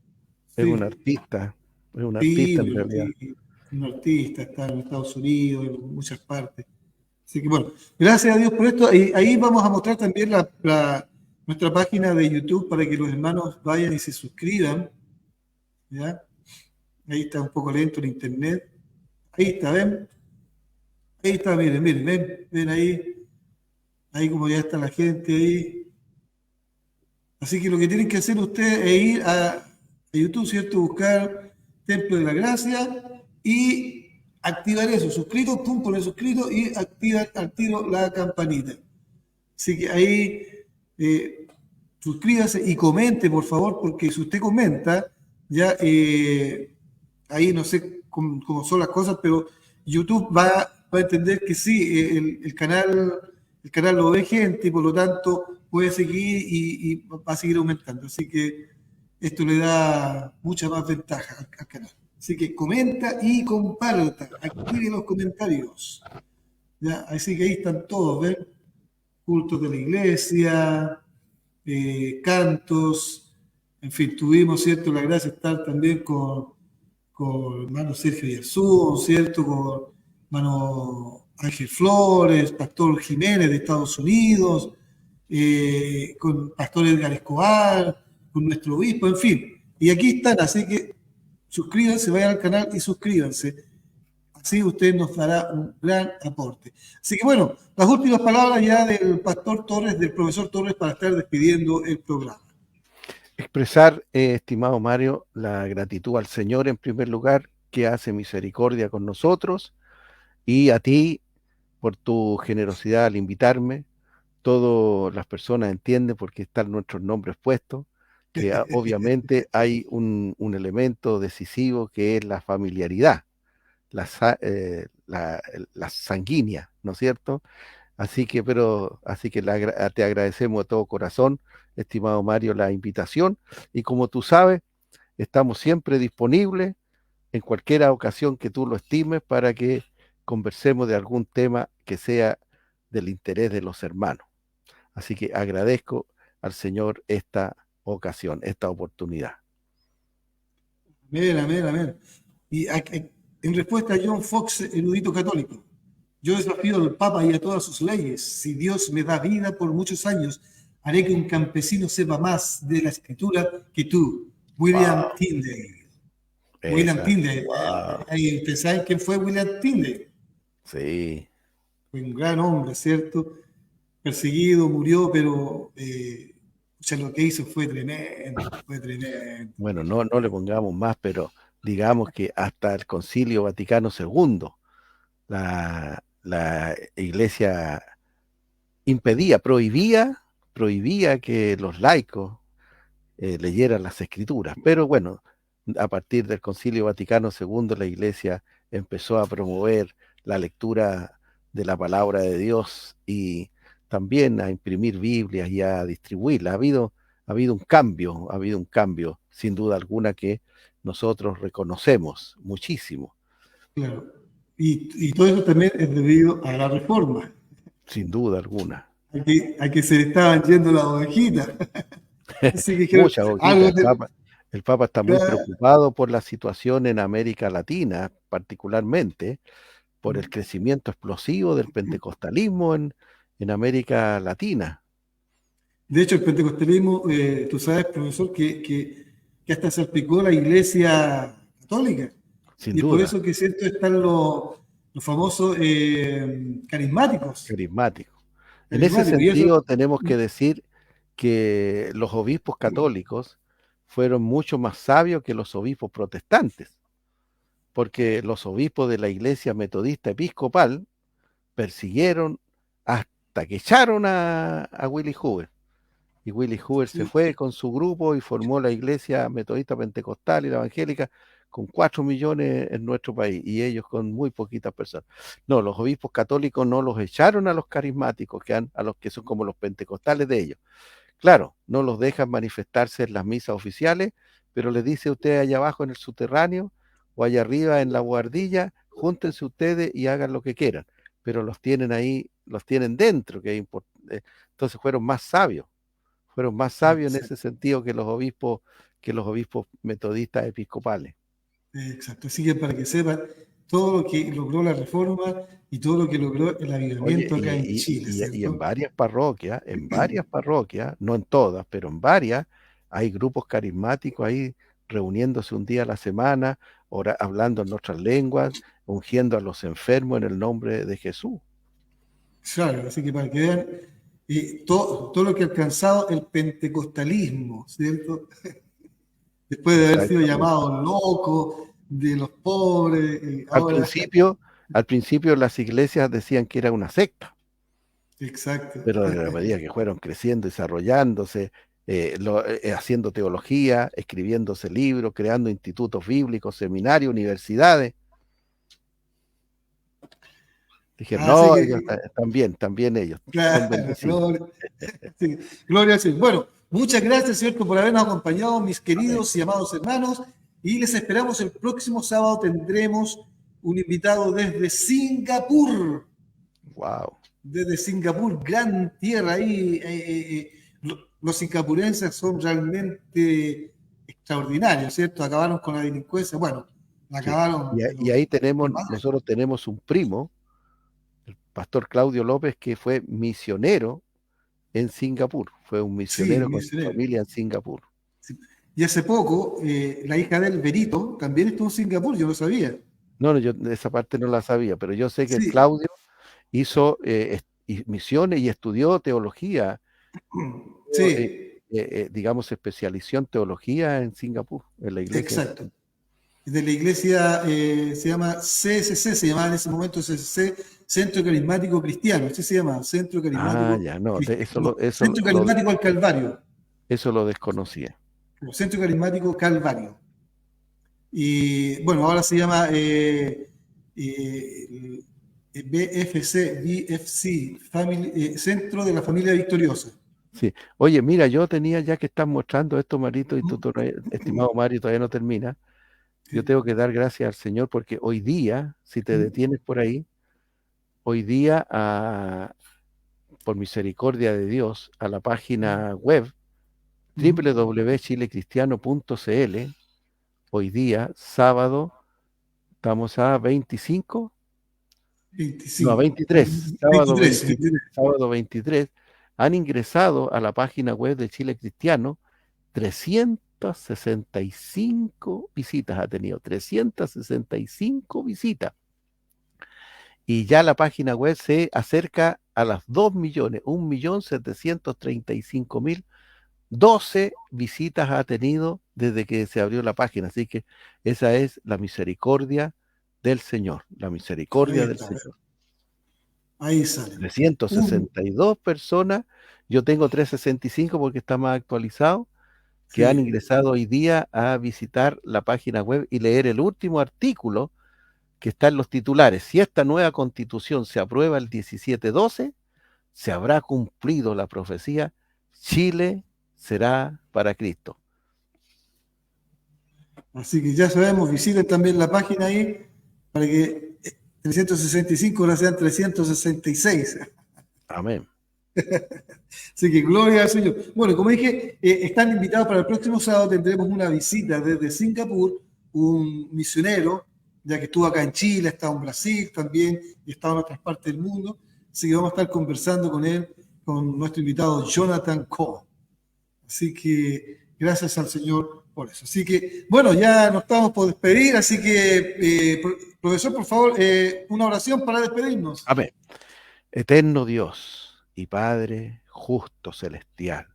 [SPEAKER 3] Es un artista en realidad.
[SPEAKER 5] Un artista, está en Estados Unidos, en muchas partes. Así que bueno, gracias a Dios por esto. Ahí vamos a mostrar también nuestra página de YouTube para que los hermanos vayan y se suscriban. ¿Ya? Ahí está un poco lento el internet. Ahí está, ¿ven? Ahí está, miren, ven ahí. Ahí como ya está la gente ahí. Así que lo que tienen que hacer ustedes es ir a YouTube, ¿cierto? Buscar Templo de la Gracia y activar eso, suscrito, pum, poner suscrito y activar al tiro la campanita. Así que ahí suscríbase y comente, por favor, porque si usted comenta, ya ahí no sé cómo son las cosas, pero YouTube va a entender que sí, el canal lo ve gente y por lo tanto puede seguir y va a seguir aumentando. Así que esto le da mucha más ventaja al canal. Así que comenta y comparta, active los comentarios. ¿Ya? Así que ahí están todos, ¿ven? Cultos de la iglesia, cantos, en fin, tuvimos, ¿cierto?, la gracia de estar también con hermano Sergio Yerzún, ¿cierto?, con hermano Ángel Flores, pastor Jiménez de Estados Unidos, con pastor Edgar Escobar, con nuestro obispo, en fin. Y aquí están, así que suscríbanse, vayan al canal y suscríbanse. Así usted nos dará un gran aporte. Así que bueno, las últimas palabras ya del pastor Torres, del profesor Torres, para estar despidiendo el programa.
[SPEAKER 3] Expresar, estimado Mario, la gratitud al Señor en primer lugar, que hace misericordia con nosotros, y a ti por tu generosidad al invitarme. Todas las personas entienden porque están nuestros nombres puestos, que obviamente hay un elemento decisivo que es la familiaridad, la sanguínea, ¿no es cierto? Así que te agradecemos de todo corazón, estimado Mario, la invitación, y como tú sabes, estamos siempre disponibles en cualquier ocasión que tú lo estimes para que conversemos de algún tema que sea del interés de los hermanos. Así que agradezco al Señor esta ocasión, esta oportunidad.
[SPEAKER 5] Amén. Y en respuesta a John Fox, erudito católico, yo desafío al Papa y a todas sus leyes. Si Dios me da vida por muchos años, haré que un campesino sepa más de la escritura que tú, William Tyndale. William Tyndale. ¿Ustedes saben quién fue William Tyndale?
[SPEAKER 3] Sí.
[SPEAKER 5] Fue un gran hombre, ¿cierto? Perseguido, murió, pero lo que hizo fue tremendo.
[SPEAKER 3] Bueno, no le pongamos más, pero digamos que hasta el Concilio Vaticano II, la Iglesia prohibía que los laicos leyeran las Escrituras. Pero bueno, a partir del Concilio Vaticano II, la Iglesia empezó a promover la lectura de la palabra de Dios y también a imprimir Biblias y a distribuirla. Ha habido un cambio, sin duda alguna, que nosotros reconocemos muchísimo.
[SPEAKER 5] Claro. Y todo eso también es debido a la reforma.
[SPEAKER 3] sin duda alguna.
[SPEAKER 5] A que se le estaban yendo las ovejitas. Así que dijeron,
[SPEAKER 3] Muchas boquitas.
[SPEAKER 5] algo
[SPEAKER 3] El Papa está muy preocupado por la situación en América Latina, particularmente por el crecimiento explosivo del pentecostalismo en América Latina.
[SPEAKER 5] De hecho, el pentecostalismo, tú sabes, profesor, que hasta salpicó la iglesia católica.
[SPEAKER 3] Sin
[SPEAKER 5] Y por
[SPEAKER 3] duda,
[SPEAKER 5] eso que siento están los famosos carismáticos.
[SPEAKER 3] carismático. En ese
[SPEAKER 5] Carismáticos. Y eso,
[SPEAKER 3] sentido, tenemos que decir que los obispos católicos fueron mucho más sabios que los obispos protestantes, porque los obispos de la Iglesia Metodista Episcopal persiguieron hasta que echaron a Willy Hoover. Y Willy Hoover se fue con su grupo y formó la Iglesia Metodista Pentecostal y la Evangélica con 4 millones en nuestro país, y ellos con muy poquitas personas. No, los obispos católicos no los echaron a los carismáticos, a los que son como los pentecostales de ellos. Claro, no los dejan manifestarse en las misas oficiales, pero les dice usted allá abajo en el subterráneo o allá arriba en la buhardilla, júntense ustedes y hagan lo que quieran, pero los tienen ahí, los tienen dentro, que es importante. Entonces fueron más sabios en ese sentido que los obispos metodistas episcopales.
[SPEAKER 5] exacto. Así que para que sepan todo lo que logró la reforma y todo lo que logró el avivamiento acá en Chile.
[SPEAKER 3] Y en varias parroquias, no en todas, pero en varias, hay grupos carismáticos ahí reuniéndose un día a la semana, hablando en otras lenguas, ungiendo a los enfermos en el nombre de Jesús.
[SPEAKER 5] Claro, así que para que vean todo lo que ha alcanzado el pentecostalismo, ¿cierto? Después de haber sido llamado loco, de los pobres.
[SPEAKER 3] Al principio las iglesias decían que era una secta.
[SPEAKER 5] Exacto.
[SPEAKER 3] Pero a la medida que fueron creciendo, desarrollándose, haciendo teología, escribiéndose libros, creando institutos bíblicos, seminarios, universidades. Dijeron, no, ellos también ellos.
[SPEAKER 5] Claro, gloria al Señor. Bueno, muchas gracias, ¿cierto?, por habernos acompañado, mis queridos y amados hermanos. Y les esperamos el próximo sábado. Tendremos un invitado desde Singapur.
[SPEAKER 3] Wow.
[SPEAKER 5] Desde Singapur, gran tierra ahí. Los singapurenses son realmente extraordinarios, ¿cierto? Acabaron con la delincuencia. Bueno, la acabaron.
[SPEAKER 3] Y ahí nosotros tenemos un primo, el pastor Claudio López, que fue misionero en Singapur. Fue un misionero con su familia en Singapur.
[SPEAKER 5] Sí. Y hace poco, la hija del Berito también estuvo en Singapur, yo lo sabía.
[SPEAKER 3] No, yo esa parte no la sabía, pero yo sé que el Claudio hizo misiones y estudió teología, digamos, se especializó en teología en Singapur, en la iglesia.
[SPEAKER 5] Exacto. De la iglesia se llama CSC, se llamaba en ese momento CSC, Centro Carismático Cristiano, así se llama, Centro Carismático Centro Carismático al Calvario.
[SPEAKER 3] Eso lo desconocía.
[SPEAKER 5] Centro Carismático Calvario. Y bueno, ahora se llama BFC, Centro de la Familia Victoriosa.
[SPEAKER 3] Sí. Oye, mira, yo tenía, ya que estás mostrando esto, Marito, y tú, estimado Mario, todavía no termina. Yo tengo que dar gracias al Señor porque hoy día, si te detienes por ahí, hoy día, por misericordia de Dios, a la página web www.chilecristiano.cl, hoy día, sábado, estamos a 25. No, 23. Sábado 23. Han ingresado a la página web de Chile Cristiano 365 visitas. Ha tenido 365 visitas. Y ya la página web se acerca a las 2 millones, 1.735.012 visitas ha tenido desde que se abrió la página. Así que esa es la misericordia del Señor, la misericordia del Señor.
[SPEAKER 5] Ahí sale.
[SPEAKER 3] 362 personas, yo tengo 365 porque está más actualizado, que han ingresado hoy día a visitar la página web y leer el último artículo que está en los titulares. Si esta nueva constitución se aprueba el 17/12, se habrá cumplido la profecía, Chile será para Cristo.
[SPEAKER 5] Así que ya sabemos, visiten también la página ahí para que 365 ahora sean 366.
[SPEAKER 3] Amén.
[SPEAKER 5] Así que gloria al Señor. Bueno, como dije, están invitados para el próximo sábado. Tendremos una visita desde Singapur, un misionero, ya que estuvo acá en Chile, ha estado en Brasil también y ha estado en otras partes del mundo. Así que vamos a estar conversando con él, con nuestro invitado Jonathan Cohen. Así que gracias al Señor por eso. Así que, bueno, ya nos estamos por despedir. Así que, profesor, por favor, una oración para despedirnos.
[SPEAKER 3] Amén. Eterno Dios y Padre justo celestial,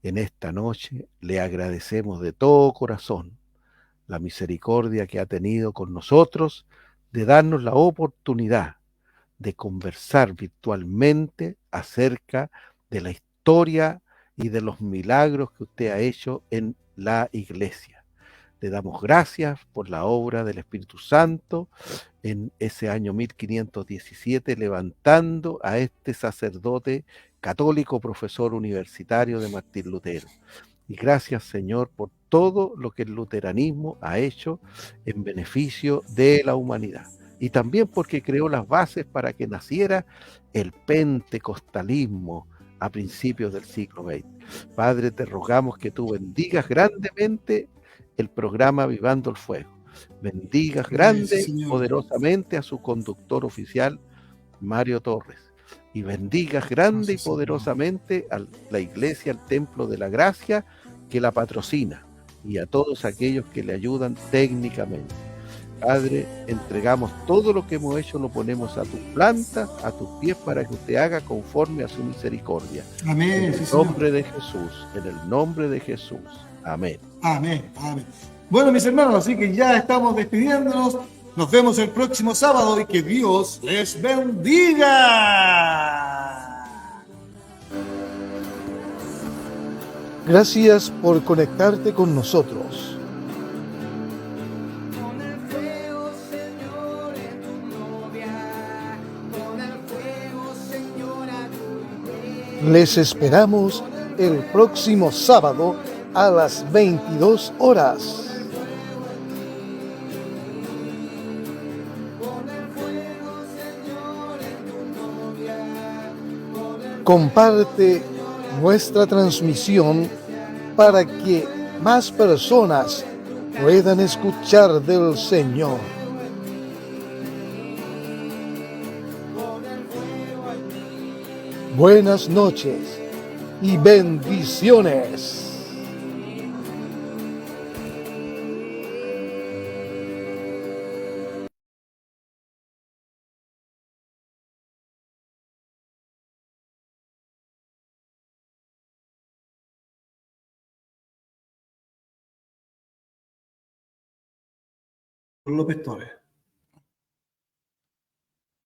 [SPEAKER 3] en esta noche le agradecemos de todo corazón la misericordia que ha tenido con nosotros de darnos la oportunidad de conversar virtualmente acerca de la historia y de los milagros que usted ha hecho en la iglesia. Le damos gracias por la obra del Espíritu Santo en ese año 1517, levantando a este sacerdote católico, profesor universitario de Martín Lutero. Y gracias, Señor, por todo lo que el luteranismo ha hecho en beneficio de la humanidad. Y también porque creó las bases para que naciera el pentecostalismo a principios del siglo XX. Padre, te rogamos que tú bendigas grandemente el programa Avivando el Fuego. Bendigas grande y poderosamente a su conductor oficial, Mario Torres. Y bendigas grande y poderosamente a la iglesia, al Templo de la Gracia, que la patrocina, y a todos aquellos que le ayudan técnicamente. Padre, entregamos todo lo que hemos hecho, lo ponemos a tus plantas, a tus pies, para que usted haga conforme a su misericordia.
[SPEAKER 5] Amén.
[SPEAKER 3] En el nombre de Jesús, en el nombre de Jesús. Amén.
[SPEAKER 5] Amén, amén. Bueno, mis hermanos, así que ya estamos despidiéndonos. Nos vemos el próximo sábado y que Dios les bendiga.
[SPEAKER 7] Gracias por conectarte con nosotros. Les esperamos el próximo sábado a las 22 horas. Comparte nuestra transmisión para que más personas puedan escuchar del Señor. Buenas noches y bendiciones.
[SPEAKER 5] López Torres.